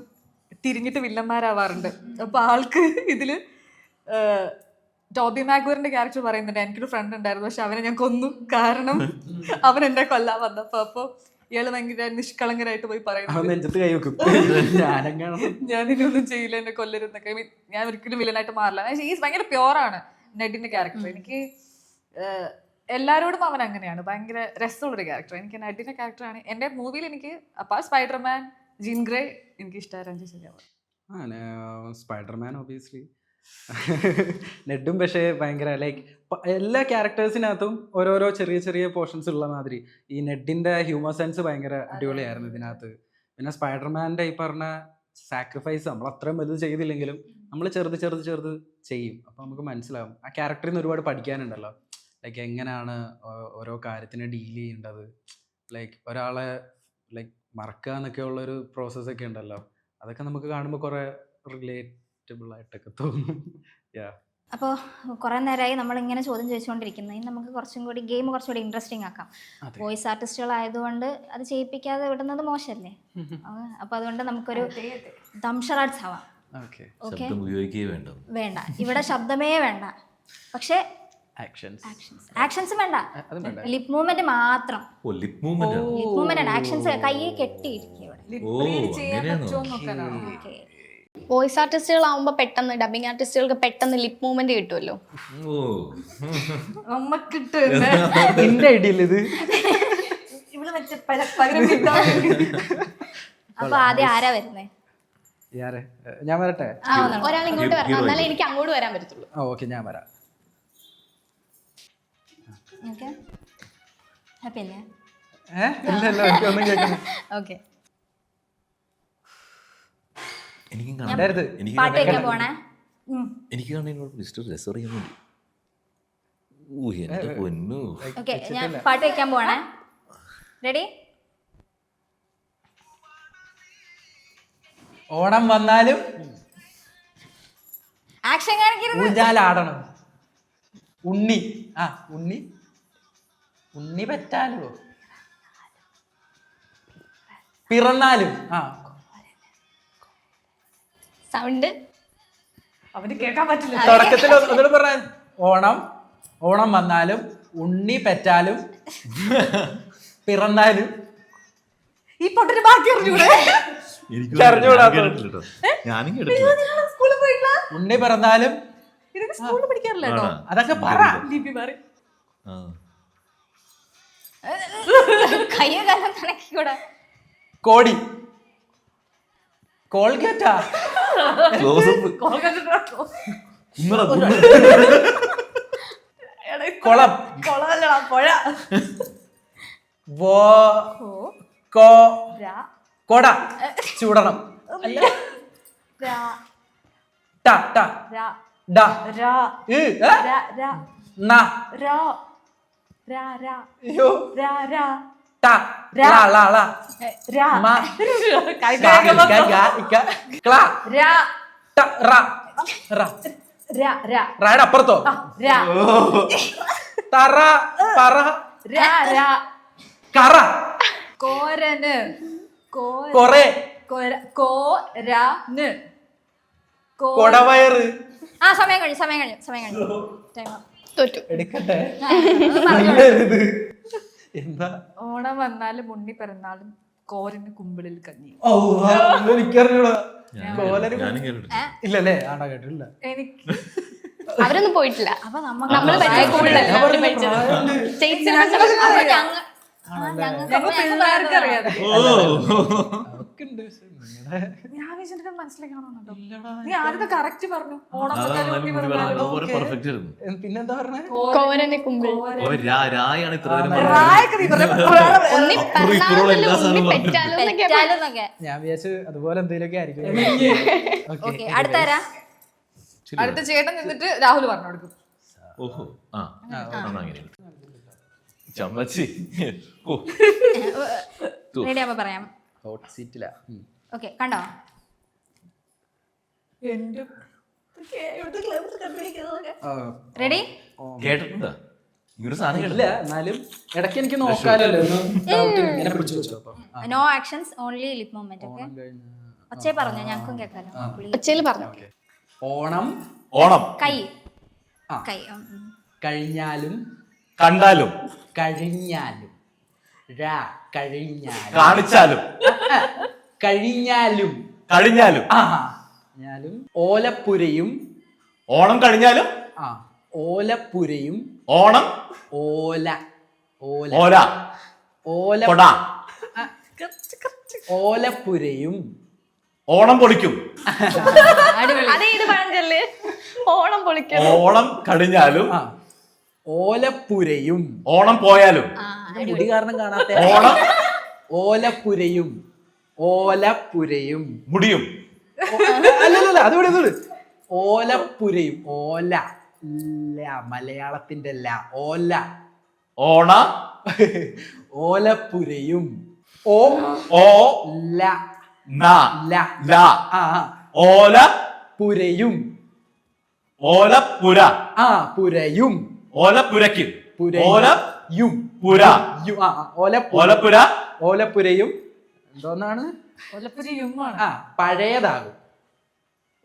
തിരിഞ്ഞിട്ട് വില്ലന്മാരാവാറുണ്ട്. അപ്പൊ ആൾക്ക് ഇതില് ടോബി മാഗ്വറിന്റെ ക്യാരക്ടർ പറയുന്നുണ്ട്, എനിക്കൊരു ഫ്രണ്ട് ഉണ്ടായിരുന്നു പക്ഷെ അവനെ ഞാൻ കൊന്നു, കാരണം അവൻ എന്നെ കൊല്ലാൻ വന്നപ്പോ. അപ്പൊ ഇയാള് ഭയങ്കര നിഷ്കളങ്കരായിട്ട് പോയി പറയുന്നു, ഞാനിനൊന്നും ചെയ്യില്ല, എന്നെ കൊല്ലരുന്നൊക്കെ. ഞാൻ ഒരിക്കലും വില്ലനായിട്ട് മാറില്ല. ഈസ് ഭയങ്കര പ്യോറാണ് നെഡിന്റെ ക്യാരക്ടർ. എനിക്ക് എല്ലാവരോടും അവൻ അങ്ങനെയാണ്, ഭയങ്കര രസമുള്ളൊരു ക്യാരക്ടർ. എനിക്ക് നെഡിന്റെ ക്യാരക്ടറാണ് എൻ്റെ മൂവിയിൽ എനിക്ക് സ്പൈഡർമാൻ, ജീൻ ഗ്രേ എനിക്ക് ഇഷ്ടമായിരുന്നു. ശരിയാവും സ്പൈഡർമാൻ ഒബിയസ്ലി. നെഡും പക്ഷേ ഭയങ്കര ലൈക്ക് എല്ലാ ക്യാരക്ടേഴ്സിനകത്തും ഓരോരോ ചെറിയ ചെറിയ പോർഷൻസ് ഉള്ള മാതിരി ഈ നെഡിന്റെ ഹ്യൂമർ സെൻസ് ഭയങ്കര അടിപൊളിയായിരുന്നു ഇതിനകത്ത്. പിന്നെ സ്പൈഡർമാൻ്റെ ഈ പറഞ്ഞ സാക്രിഫൈസ് നമ്മൾ അത്രയും വലുത് ചെയ്തില്ലെങ്കിലും നമ്മൾ ചെറുത് ചെറുത് ചെറുത് ചെയ്യും. അപ്പോൾ നമുക്ക് മനസ്സിലാവും ആ ക്യാരക്ടറിൽ നിന്ന് ഒരുപാട് പഠിക്കാനുണ്ടല്ലോ. ലൈക്ക് എങ്ങനെയാണ് ഓരോ കാര്യത്തിനെ ഡീൽ ചെയ്യേണ്ടത്, ലൈക്ക് ഒരാളെ ലൈക്ക് മറക്കുക എന്നൊക്കെ ഉള്ളൊരു പ്രോസസ്സൊക്കെ ഉണ്ടല്ലോ. അതൊക്കെ നമുക്ക് കാണുമ്പോൾ കുറേ റിലേറ്റബിൾ ആയിട്ടൊക്കെ തോന്നും. അപ്പോൾ കുറേ നേരമായി നമ്മളിങ്ങനെ ചോദ്യം ചോദിച്ചുകൊണ്ടിരിക്കുന്നത്. ഇനി നമുക്ക് കുറച്ചും കൂടി ഗെയിം കുറച്ചുകൂടി ഇൻട്രസ്റ്റിംഗ് ആക്കാം. വോയിസ് ആർട്ടിസ്റ്റുകളായതുകൊണ്ട് അത് ചെയ്യിപ്പിക്കാതെ വിടുന്നത് മോശമല്ലേ? അപ്പോൾ അതുകൊണ്ട് നമുക്കൊരു ദംഷറാട്സ് ആവാം. ഓക്കെ, വേണ്ട, ഇവിടെ ശബ്ദമേ വേണ്ട, പക്ഷേ ആക്ഷൻസ് വേണ്ട, ലിപ് മൂവ്മെന്റ് മാത്രം. ലിപ് മൂവ്മെന്റ് ആണ് ആക്ഷൻസ്. കയ്യെ കെട്ടിയിരിക്കും ഇവിടെ. വോയിസ് ആർട്ടിസ്റ്റുകളാവുമ്പോൾ പെട്ടെന്ന് ഡബിങ് ആർട്ടിസ്റ്റുകൾക്ക് പെട്ടെന്ന് ലിപ് മൂവ്മെന്റ് കിട്ടുമല്ലോ. അപ്പൊ ആദ്യം ആരാ വരുന്നേ? ഞാൻ വരട്ടെ? ഒരാൾ ഇങ്ങോട്ട് വരണം, എന്നാലേ എനിക്ക് അങ്ങോട്ട് വരാൻ പറ്റത്തുള്ളൂ. ഓക്കെ, ഞാൻ വരാം. ഹാപ്പി അല്ലേ? ഓക്കെ, പാട്ട് വെക്കാൻ പോണേ. എനിക്ക് ഓക്കെ, ഞാൻ പാട്ട് വെക്കാൻ പോണേ. റെഡി? ഓണം വന്നാലും ആക്ഷൻ കാണിക്കരുത്. ഊഞ്ഞാലാടണം. ഉണ്ണി. ആ ഉണ്ണി. ഉണ്ണി പറ്റാലോ. പിറന്നാലും. ആ സൗണ്ട് അവന് കേൾക്കാൻ പറ്റില്ല. തുടക്കത്തിൽ ഒന്നുകൂടെ പറഞ്ഞ. ഓണം. ഓണം വന്നാലും ഉണ്ണി പെറ്റാലും പിറന്നാലും. ഈ പൊട്ടിന് ബാക്കി അറിഞ്ഞൂടെ? ഞാനും കേട്ടിട്ടില്ല. സ്കൂളിൽ പോയില്ല. ഉണ്ണി പിറന്നാലും ഇതൊക്കെ സ്കൂളിൽ പഠിക്കാറില്ല കേട്ടോ. അതൊക്കെ പറ. ലിപി പറ. ആ. കയ്യോ കാലം നടക്കിക്കൂടാ. കോടി. കോൾഗേറ്റാ. ക്ലോസപ്പ്. കുളം. കൊളല്ലടാ പുഴ. കൊട. ചൂടണം. അല്ല. ട ട ഡ ഇ ന യോ ട ല ല ല മ ഗ ഗ ഗ ഇക്ക ക്ല ട റ റ റയുടെ അപ്പുറത്തോ. തറ പറ കറ കോരന് കൊറേ കോരന് കൊടവയറ്. ആ സമയം കഴിഞ്ഞു. Time up. തോറ്റു. എടുക്കട്ടെ. എന്താ ഓണം വന്നാലും ഉണ്ണി പിറന്നാലും കോരന് കുമ്പിളിൽ കഞ്ഞി. എനിക്കറിഞ്ഞൂടാ. ഞാനും കേട്ടിട്ടില്ല. ഇല്ലല്ലേ? ആടാ കേട്ടില്ല. എനിക്ക് അവരൊന്നും പോയിട്ടില്ല. അപ്പൊ നമ്മള് പഠിച്ച സ്കൂളിലല്ല അവര് പഠിച്ചത്. സ്റ്റേറ്റ് സിലബസ് ഞങ്ങൾ പിള്ളേർക്ക് അറിയാതെ അവക്കുണ്ട്. ഞാൻ വിചാരിച്ചിട്ട് മനസ്സിലാക്കണമെന്നുണ്ടോ? നീ ആദ്യത്തെ കറക്റ്റ് പറഞ്ഞു. ഓണം വന്നാലും ഉണ്ണി പെർഫെക്റ്റ് ആയിരുന്നു. പിന്നെന്താ പറഞ്ഞേ? കോരനെ കുമ്പിൾ. രായാണ് ഇത്ര നേരം ഉണ്ണി പിറന്നാലും ഉണ്ണി പെറ്റാലും എന്നൊക്കെ പെറ്റാലെന്നൊക്കെ. ഞാൻ വിചാരിച്ചു അതുപോലെ എന്തെങ്കിലുമൊക്കെ ആയിരിക്കും. ഓക്കെ, അടുത്താരാ? അടുത്ത ചേട്ടൻ നിന്നിട്ട് രാഹുൽ പറഞ്ഞു കൊടുക്കും. ഓഹോ. ആ അങ്ങനെ ചമ്മച്ചി. റെഡി ആവുമ്പോ പറയാം. ഹോട്ട് സീറ്റിലാ. ഓക്കെ, കണ്ടോ? റെഡി? കേട്ടിട്ടുണ്ടാ ഇങ്ങനൊരു സാധനം ഇല്ല, കേട്ടില്ല. എന്നാലും ഇടയ്ക്ക് എനിക്ക് നോക്കാലോ. ഇങ്ങനെ പിടിച്ചു വെച്ചോ. അപ്പം no actions, only lip movement. Okay, ഒച്ചേ പറഞ്ഞോ, ഞങ്ങൾക്കും കേൾക്കാലോ. ഒച്ചയില് പറഞ്ഞു. ഓണം. ഓണം കൈ ആ. കൈ കഴിഞ്ഞാലും കണ്ടാലും കഴിഞ്ഞാലും കഴിഞ്ഞാലും കാണിച്ചാലും കഴിഞ്ഞാലും കഴിഞ്ഞാലും ഞാലും ഓലപ്പുരയും. ഓണം കഴിഞ്ഞാലും ആ ഓലപ്പുരയും. ഓണം ഓല ഓല ഓല ഓല കൊട ഓലപ്പുരയും. ഓണം പൊളിക്കും. അതേ ഇത് പഴഞ്ചൊല്ല്. ഓണം പൊളിക്കും. ഓണം കഴിഞ്ഞാലും ആ ഓലപ്പുരയും. ഓണം പോയാലും മുടി കാരണം കാണാത്ത. ഓണം ഓലപ്പുരയും. ഓലപ്പുരയും മുടിയും. അല്ലല്ല, അതുകൂടി. ഓലപ്പുരയും. ഓല മലയാളത്തിന്റെ ഓല. ഓണ ഓലപ്പുരയും. ഓ ഓ ല ന ല ഓല പുരയും. ഓലപ്പുര. ആ പുരയും. ഓലപ്പുരയ്ക്ക് പുരയും. പുര. ഓലപ്പുര. ഓലപ്പുരയും എന്തോന്നാണ്? ഒലപ്പുരിയുമാണ്. ആ പഴയതാകും.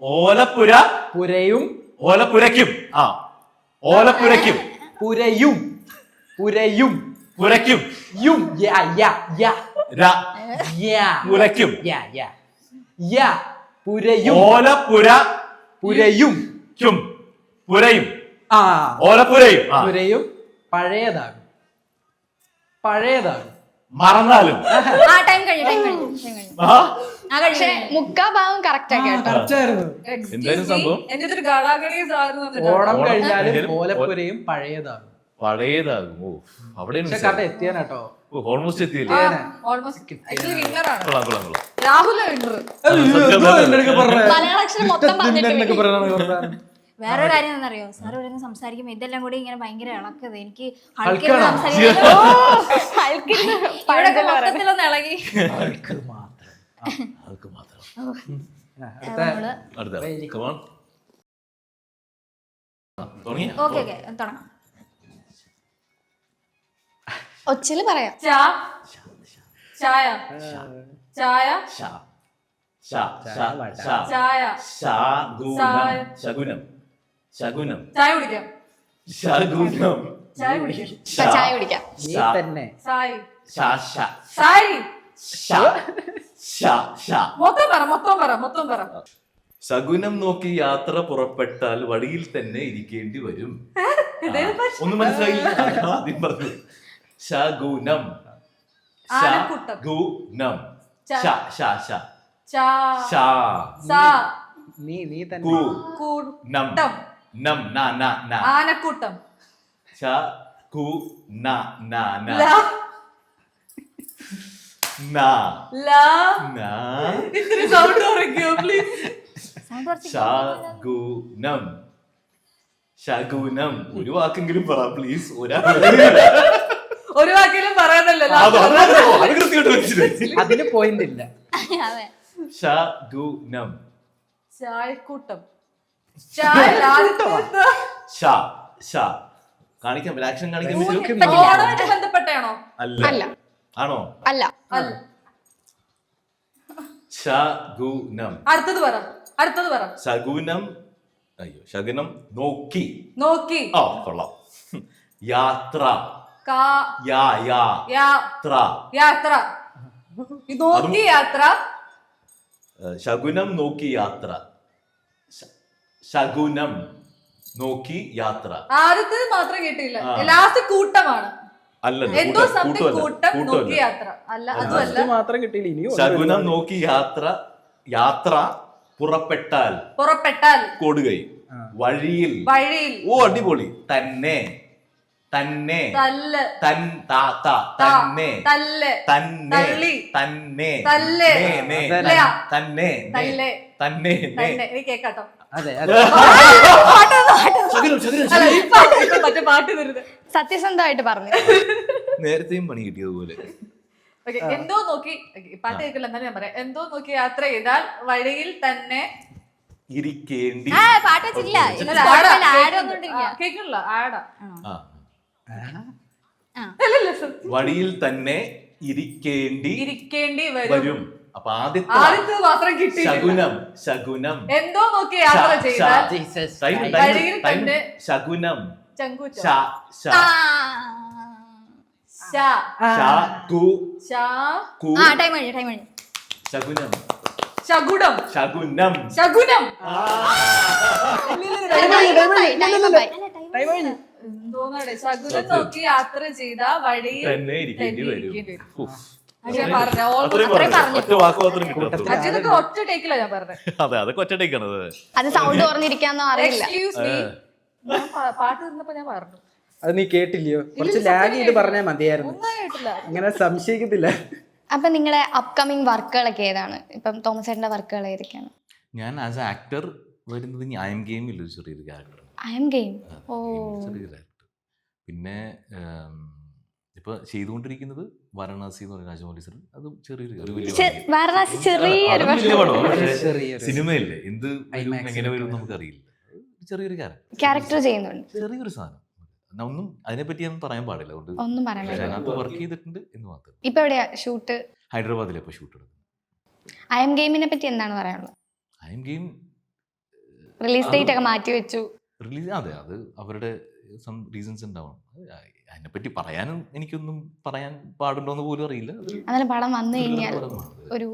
ഓലപ്പുര പുരയും. ഓലപ്പുരയ്ക്കും. ആ ഓലപ്പുരയ്ക്കും. പുരയും. പുരയും. പുരയ്ക്കും. യും പുരയ്ക്കും. പുരയും. ഓലപ്പുര പുരയും. പുരയും. ആ ഓലപ്പുരയും. പുരയും പഴയതാകും. പഴയതാകും. മറന്നാലും. ആ ടൈം കഴിഞ്ഞു. ആ പക്ഷെ മുക്കാ ഭാഗം കറക്റ്റ് ആക്കി കേട്ടോ. എന്തായാലും സംഭവം എന്റെ ഒരു ഗടാഗടീസ് ആയിരുന്നു. ഓണം കഴിഞ്ഞാലും കഴിഞ്ഞാലും ഓലപ്പുരയും പഴയതാകും. പഴയതാകും. ഓ അവിടെ പക്ഷെ കഥ എത്തിയാനാട്ടോ. ഓൾമോസ്റ്റ് എത്തിയില്ലേ? ഓൾമോസ്റ്റ് ആക്ച്വലി വിന്നറാണ് കൊള്ളാം കൊള്ളാം കൊള്ളാം. രാഹുൽ വിന്നർ. മലയാള അക്ഷരം മൊത്തം പറഞ്ഞിട്ട് വേറൊരു കാര്യം എന്താണെന്നറിയോ? സാർ ഇവിടെ നിന്ന് സംസാരിക്കുമ്പോൾ ഇതെല്ലാം കൂടി ഇങ്ങനെ ഭയങ്കര ഇളക്കത്. എനിക്ക് ഹൾക്കാണോ? ഇവിടെ മൊത്തത്തിലൊന്ന് ഇളകി. അടുത്ത come on. തുടങ്ങിയോ? ഓക്കെ തുടങ്ങാം. ഒച്ചില് പറയാം. ചായ ചായ ഷാ ഷാ ഷാ ഷാ ചായ ശകുനം ശകുനം ശകുനം ചായ കുടിക്കാം ശകുനം ചായ കുടിക്കാം ചായ കുടിക്കാം. നീ തന്നെ സായി ഷാ ഷാ സായി ഷാ ഷാ ഷാ മൊത്തം പറ ശകുനം നോക്കി യാത്ര പുറപ്പെട്ടാൽ വഴിയിൽ തന്നെ ഇരിക്കേണ്ടി വരും. ഒന്നും മനസ്സിലായില്ല, അതാ ആദ്യം പറഞ്ഞു. ശകുനം ആനക്കൂട്ടം. ശകുനം ഷാ ഷാ ഷാ ചാ ഷാ സാ നീ തന്നെ കു നം കൂട്ടം നം ന ന ന ആനക്കൂട്ടം ഷ കു ന ന ന ല ന ല ന ഇത്തിരി സൗണ്ട് കുറയ്ക്കോ പ്ലീസ് ശകുനം ശകുനം. ഒരു വാക്കെങ്കിലും പറ പ്ലീസ്. ഒരു വാക്കിലും പറയാനല്ലോ അതിന് പോയിന്റ് ഇല്ല. അതെ. ശകുനം ചായക്കൂട്ടം ചായ ഷ ഷ കാണിക്കാൻ പറ്റില്ല, ആക്ഷൻ കാണിക്കാൻ പറ്റും. ഓണമായിട്ട് ബന്ധപ്പെട്ടാണോ? അല്ല. ആണോ? അല്ല. അല്ല. ശകുനം അടുത്തത് പറ ശകുനം. അയ്യോ, ശകുനം നോക്കി. നോക്കി ആ കൊള്ളാം. യാത്ര കാ യാ യാ യാത്ര ത്ര. നോക്കി യാത്ര ശകുനം നോക്കി യാത്ര. ശകുനം നോക്കി യാത്ര. ആദ്യത്തെ മാത്രം കേട്ടില്ല. ലാസ്റ്റ് കൂട്ടമാണ്. അല്ലല്ലോ, എന്തോ സംതിങ് കൂട്ടം നോക്കി കൂട്ടമല്ല. യാത്ര അല്ല, അതുമല്ല. ഇത് മാത്രം കിട്ടിയില്ല. ഇനി ശകുനം നോക്കി യാത്ര. യാത്ര പുറപ്പെട്ടാൽ കൊടുകൈ വഴിയിൽ. ഓ അടിപൊളി. തന്നെ തന്നെ തല്ല് തൻ താ താ തന്നെ തല്ല് തന്നെ തള്ളി തന്നെ തല്ല് നേ, നേ, തല്ല. തന്നെ തല്ല്. തന്നെ നേ. നീ കേക്കാട്ടോ. അതെ ശകുനം ശകുനം അല്ല, ഇപ്പൊ മറ്റേ പാട്ട് തരുന്നത്. സത്യസന്ധമായിട്ട് പറഞ്ഞു. നേരത്തെയും പണി കിട്ടിയതുപോലെ. Okay, എന്തോ നോക്കി പാട്ട് കേൾക്കില്ല, എന്നാലും ഞാൻ പറയാം. എന്തോ നോക്കി യാത്ര ചെയ്താൽ വഴിയിൽ തന്നെ ഇരിക്കേണ്ടി. പാട്ട് വെച്ചില്ല. അല്ല, ആടാ. ആഡ് വന്നോണ്ടിരിക്കുക. കേൾക്കില്ല ആടാ. ആ. അല്ലല്ല, സത്യം. വഴിയിൽ തന്നെ ഇരിക്കേണ്ടി വരും. വരും. അപ്പൊ ആദ്യത്തെ ആദ്യത്തെ മാത്രം കിട്ടി. ശകുനം ശകുനം എന്തോ നോക്കി യാത്ര ചെയ്താൽ വഴിയിൽ തന്നെ ശകുനം ചങ്കൂറ്റം. ശ കു ശ കു ടൈം കഴിഞ്ഞു. ശകുനം ശകുനം ശകുനം ശകുനം തോന്നടെ. ശകുനം നോക്കി യാത്ര ചെയ്ത വഴിയിൽ തന്നെ ഇരിക്കേണ്ടി വരും. ഉഫ്. ഞാൻ പറഞ്ഞ അത്രയും പറഞ്ഞു. ഒറ്റ വാക്ക് മാത്രം കിട്ടും. അച്ഛനൊക്കെ ഒറ്റ ടേക്കില്ല ഞാൻ പറഞ്ഞത്. അതെ, അതൊക്കെ ഒറ്റടേക്കാണ്. അത് സൗണ്ട് പറഞ്ഞിരിക്കാന്നോ അറിയില്ല. എക്സ്ക്യൂസ് മീ, പാട്ട് നിന്നപ്പോ ഞാൻ പറഞ്ഞു. അത് നീ കേട്ടില്ലയോ? കുറച്ച് ലാഗ് ചെയ്ത് പറഞ്ഞാൽ മതിയായിരുന്നു. ഒന്നും കേട്ടില്ല. അങ്ങനെ സംശയിക്കത്തില്ല. അപ്പൊ നിങ്ങളെ അപ്കമിങ് വർക്കുകളൊക്കെ ഏതാണ്? ഇപ്പം തോമസ് ചേട്ടന്റെ വർക്കുകൾ ഏതൊക്കെയാണ്? ഞാൻ ആസ് എ ആക്ടർ വരുന്നത് ഐ എം ഗെയിമിൽ ഒരു ചെറിയൊരു ക്യാരക്ടർ. I am game. ഓ, ചെറിയൊരു ക്യാരക്ടർ. പിന്നെ ഇപ്പൊ ചെയ്തുകൊണ്ടിരിക്കുന്നത് വാരണാസി എന്ന് പറയുന്ന രാജമൗലി സർ. അതും ചെറിയൊരു വാരണാസി ചെറിയൊരു സിനിമയല്ലേ, എന്ത് എങ്ങനെ വരും നമുക്കറിയില്ല. ചെറിയൊരു ക്യാരക്ടർ ചെയ്യുന്നുണ്ട്. ചെറിയൊരു സാധനം. ഒന്നും അതിനെപ്പറ്റി ഒന്നും പറയാൻ പാടില്ല. അതുകൊണ്ട് ഒന്നും പറയാൻ അതിനകത്ത് വർക്ക് ചെയ്തിട്ടുണ്ട് എന്ന് മാത്രം. ഇപ്പൊ എവിടെയാ ഷൂട്ട്? ഹൈദരാബാദിലെ ഇപ്പൊ ഷൂട്ട് എടുക്കുന്നത്. ഐ എം ഗെയിമിനെ പറ്റി എന്താണ് പറയാനുള്ളത്? I am game release date ഒക്കെ മാറ്റി വെച്ചു. റിലീസ്, അതെ, അത് അവരുടെ സം റീസൺസ് ഉണ്ടാവണം. അതിനെപ്പറ്റി പറയാനും എനിക്കൊന്നും പറയാൻ പാടുണ്ടോന്ന് പോലും അറിയില്ല. അങ്ങനെ പടം വന്നു കഴിഞ്ഞാൽ ഒരു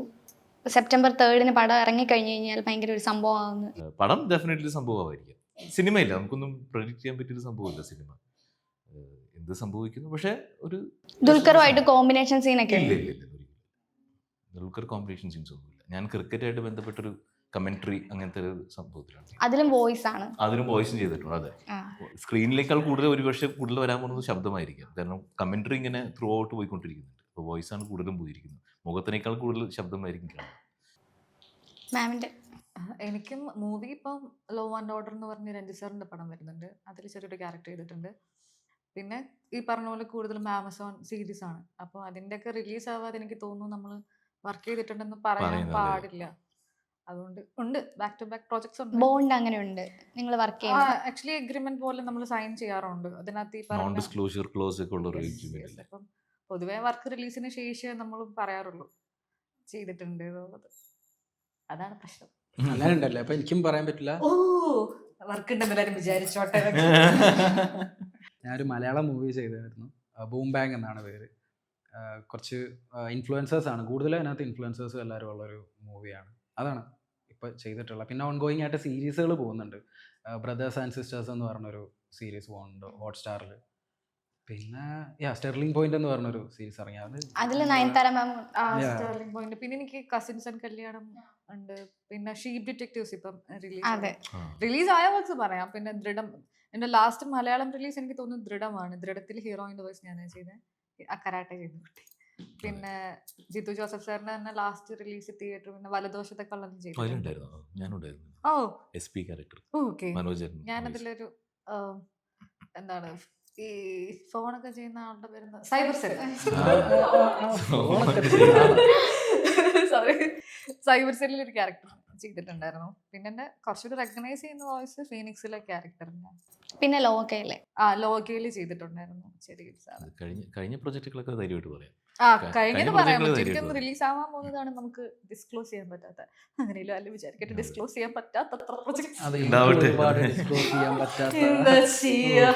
സെപ്റ്റംബർ 3 പടം ഇറങ്ങിക്കഴിഞ്ഞു കഴിഞ്ഞാൽ ഭയങ്കര ഒരു സംഭവമാകുന്നു. പടം ഡെഫിനറ്റ്ലി സംഭവമായിരിക്കും. സിനിമയില്ല, നമുക്കൊന്നും പ്രെഡിക്റ്റ് ചെയ്യാൻ പറ്റിയൊരു സംഭവമില്ല. സിനിമ എന്ത് സംഭവിക്കുന്നു. പക്ഷെ ഒരു ദുൽഖറുമായിട്ട് കോമ്പിനേഷൻ സീനൊക്കെ ഇല്ല ഇല്ല ഇല്ല, ദുൽഖർ കോമ്പിനേഷൻ സീൻസ് ഒന്നുമില്ല. ഞാൻ ക്രിക്കറ്റായിട്ട് ബന്ധപ്പെട്ടൊരു കമന്ററി അങ്ങനത്തെ ഒരു സംഭവത്തിലാണ്. അതിലും വോയിസ് ആണ്. അതിനും വോയിസും ചെയ്തിട്ടുണ്ട്. അതെ, സ്ക്രീനിലേക്കാൾ കൂടുതൽ ഒരുപക്ഷെ കൂടുതൽ വരാൻ പോകുന്നത് ശബ്ദമായിരിക്കും. കാരണം കമന്ററി ഇങ്ങനെ ത്രൂ ഔട്ട് പോയിക്കൊണ്ടിരിക്കുന്നുണ്ട്. അപ്പോൾ വോയിസ് ആണ് കൂടുതലും പോയിരിക്കുന്നത്. മുഖത്തിനേക്കാൾ കൂടുതൽ ശബ്ദമായിരിക്കും കാണുന്നത്. മാമിന്റെ എനിക്കും മൂവി ഇപ്പം ലോ ആൻഡ് ഓർഡർ എന്ന് പറഞ്ഞ രഞ്ജിത് സാറിന്റെ പടം വരുന്നുണ്ട്. അതിൽ ചെറിയൊരു ക്യാരക്ടർ ചെയ്തിട്ടുണ്ട്. പിന്നെ ഈ പറഞ്ഞ പോലെ കൂടുതലും ആമസോൺ സീരീസ് ആണ്. അപ്പോൾ അതിൻ്റെയൊക്കെ റിലീസ് ആവാതെ എനിക്ക് തോന്നുന്നു നമ്മൾ വർക്ക് ചെയ്തിട്ടുണ്ടെന്ന് പറയാൻ പാടില്ല. അതുകൊണ്ട് ഉണ്ട്, ബാക്ക് ടു ബാക്ക് പ്രോജക്ട്സ് ഉണ്ട്. ബോണ്ട് അങ്ങനെ ഉണ്ട്. നിങ്ങൾ വർക്ക് ചെയ്യുന്നത് ആക്ച്വലി എഗ്രിമെന്റ് പോലെ നമ്മൾ സൈൻ ചെയ്യാറുണ്ട്. അതിനകത്ത് ഈ നോൺ ഡിസ്ക്ലോഷർ ക്ലോസ് ഒക്കെ ഉള്ള ഒരു എഗ്രിമെന്റ് അല്ലേ? അപ്പം പൊതുവേ വർക്ക് റിലീസിന് ശേഷം നമ്മൾ പറയാറുള്ളൂ ചെയ്തിട്ടുണ്ട് എന്നുള്ളത്. അതാണ് പ്രശ്നം. അങ്ങനെ ഉണ്ടല്ലേ, അപ്പൊ എനിക്കും പറയാൻ പറ്റില്ല. ഓ വർക്ക് ഉണ്ടെന്ന് എല്ലാവരും വിചാരിച്ചോട്ടെ. ഞാനൊരു മലയാളം മൂവി ചെയ്തായിരുന്നു, ബൂം ബാങ് എന്നാണ് പേര്. കുറച്ച് ഇൻഫ്ലുവൻസേഴ്സ് ആണ് കൂടുതലും, അതിനകത്ത് ഇൻഫ്ലുവൻസേഴ്സും എല്ലാവരും ഉള്ളൊരു മൂവിയാണ്. അതാണ് ഇപ്പോൾ ചെയ്തിട്ടുള്ളത്. പിന്നെ ഓൺഗോയിങ് ആയിട്ട് സീരീസുകൾ പോകുന്നുണ്ട്. ബ്രദേഴ്സ് ആൻഡ് സിസ്റ്റേഴ്സ് എന്ന് പറഞ്ഞൊരു സീരീസ് പോകുന്നുണ്ട് ഹോട്ട്സ്റ്റാറിൽ. പിന്നെ സ്റ്റെർലിംഗ് പോയിന്റ് എന്ന് പറഞ്ഞൊരു സീരീസ് ഇറങ്ങി, അത് അതിൽ നയൻതാര മാം സ്റ്റെർലിംഗ് പോയിന്റ്. പിന്നെ എനിക്ക് കസിൻസ് ആൻഡ് കല്യാണം ഉണ്ട്. പിന്നെ ഷീപ്പ് ഡിറ്റക്റ്റീവ്സ് ഇപ്പം അതെ. റിലീസ് ആയ വോട്സ് പറയാം. പിന്നെ ദൃഢം, എന്റെ ലാസ്റ്റ് മലയാളം റിലീസ് എനിക്ക് തോന്നുന്നു ദൃഢമാണ്. ദൃഢത്തിൽ ഹീറോയിന്റെ വോയിസ് ഞാൻ ചെയ്തത്, കരാട്ടെ ചെയ്ത കുട്ടി. പിന്നെ ജിത്തു ജോസഫ് സാറിന്റെ തന്നെ ലാസ്റ്റ് റിലീസ് തിയേറ്റർ. പിന്നെ വലദോഷത്തെ കള്ളൻ ചെയ്തു. ഓ SP ക്യാരക്ടർ ഓക്കെ. മനോജൻ. ഞാനതിലൊരു എന്താണ് ഈ ഫോണൊക്കെ ചെയ്യുന്ന ആളുടെ പേര് സൈബർ സെൽ. സോറി, സൈബർ സെല്ലിൽ ഒരു ക്യാരക്ടർ ചെയ്തിട്ടുണ്ടായിരുന്നു. പിന്നെ എന്റെ കുറച്ചുകൂടി റെക്കഗ്നൈസ് ചെയ്യുന്ന വോയിസ് ഫീനിക്സിലെ ക്യാരക്ടറിന്റെ. പിന്നെ ലോകയിലെ ലോകയിൽ ചെയ്തിട്ടുണ്ടായിരുന്നു ചെറിയൊരു സാധനം. കഴിഞ്ഞ പ്രൊജക്ടുകളൊക്കെ ധൈര്യമായിട്ട് പറയാം. കഴിഞ്ഞത് കഴിഞ്ഞ പറയാൻ project പറ്റും. ധൈര്യമായിട്ട് റിലീസ് ആവാൻ പോകുന്നതാണ് നമുക്ക് ഡിസ്ക്ലോസ് ചെയ്യാൻ പറ്റാത്ത. അങ്ങനെയല്ലോ അല്ല വിചാരിക്കട്ടെ, ഡിസ്ക്ലോസ് ചെയ്യാൻ പറ്റാത്തത്ര projects. അത് ഉണ്ടാവട്ടെ. ഒരുപാട് ഡിസ്ക്ലോസ് ചെയ്യാൻ പറ്റാത്ത. എന്താ ചെയ്യാ?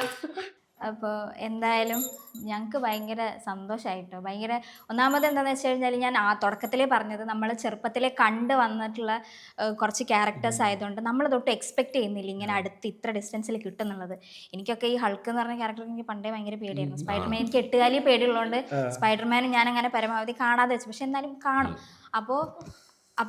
അപ്പോൾ എന്തായാലും ഞങ്ങൾക്ക് ഭയങ്കര സന്തോഷമായിട്ടോ. ഭയങ്കര ഒന്നാമത് എന്താണെന്ന് വെച്ച് കഴിഞ്ഞാൽ, ഞാൻ തുടക്കത്തിലേ പറഞ്ഞത് നമ്മൾ ചെറുപ്പത്തിലേ കണ്ട് വന്നിട്ടുള്ള കുറച്ച് ക്യാരക്ടേഴ്സ് ആയതുകൊണ്ട് നമ്മൾ തൊട്ട് എക്സ്പെക്ട് ചെയ്യുന്നില്ല ഇങ്ങനെ അടുത്ത് ഇത്ര ഡിസ്റ്റൻസിൽ കിട്ടുന്നുള്ളത്. എനിക്കൊക്കെ ഈ ഹൾക്ക് എന്ന് പറഞ്ഞ ക്യാരക്ടർ എനിക്ക് പണ്ടേ ഭയങ്കര പേടിയായിരുന്നു. സ്പൈഡർമാൻ എനിക്ക് 8 കാലി പേടിയുള്ളതുകൊണ്ട് സ്പൈഡർമാൻ ഞാൻ അങ്ങനെ പരമാവധി കാണാതെ വെച്ചു, പക്ഷെ എന്നാലും കാണും. അപ്പോൾ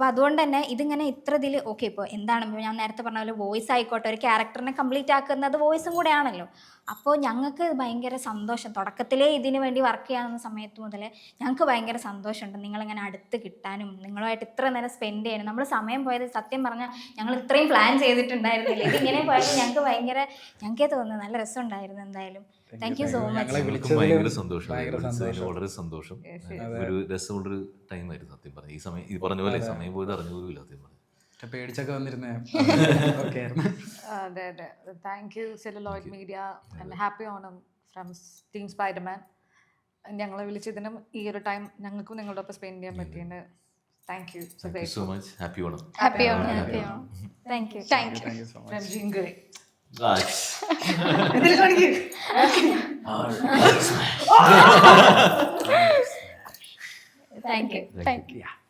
അതുകൊണ്ട് തന്നെ ഇതിങ്ങനെ ഇത്ര ഇതിൽ ഓക്കെ. ഇപ്പോൾ എന്താണ് ഞാൻ നേരത്തെ പറഞ്ഞ പോലെ വോയിസ് ആയിക്കോട്ടെ, ഒരു ക്യാരക്ടറിനെ കംപ്ലീറ്റ് ആക്കുന്നത് വോയിസും കൂടെ ആണല്ലോ. അപ്പോൾ ഞങ്ങൾക്ക് ഭയങ്കര സന്തോഷം. തുടക്കത്തിലേ ഇതിന് വേണ്ടി വർക്ക് ചെയ്യാവുന്ന സമയത്ത് മുതലേ ഞങ്ങൾക്ക് ഭയങ്കര സന്തോഷമുണ്ട് നിങ്ങളിങ്ങനെ അടുത്ത് കിട്ടാനും നിങ്ങളുമായിട്ട് ഇത്ര നേരം സ്പെൻഡ് ചെയ്യാനും. നമ്മൾ സമയം പോയത് സത്യം പറഞ്ഞാൽ ഞങ്ങൾ ഇത്രയും പ്ലാൻ ചെയ്തിട്ടുണ്ടായിരുന്നില്ല. ഇതിങ്ങനെ പോയത് ഞങ്ങൾക്കേ തോന്നുന്നു നല്ല രസമുണ്ടായിരുന്നു. എന്തായാലും താങ്ക് യു സോ മച്ച്. ഭയങ്കര സന്തോഷം, വളരെ സന്തോഷം. ഒരു രസമുള്ളൊരു ടൈമായിരുന്നു സത്യം പറഞ്ഞ. ഈ സമയം ഈ പറഞ്ഞ പോലെ സമയം പോയത് അറിഞ്ഞുപോലുമില്ല സത്യം പറഞ്ഞു. പേടിച്ചൊക്കെ വന്നിരുന്നേ. അതെ അതെ. Thank you celluloid media and happy Onam from team Spiderman. ഞങ്ങളെ വിളിച്ചതിനും ഈ ഒരു ടൈം ഞങ്ങൾക്കും നിങ്ങളുടെ ഒപ്പം സ്പെൻഡ് ചെയ്യാൻ പറ്റിയത് thank you so much. Happy Onam. Happy Onam. Thank you. From ജിംഗറി. Thank you. Thank U.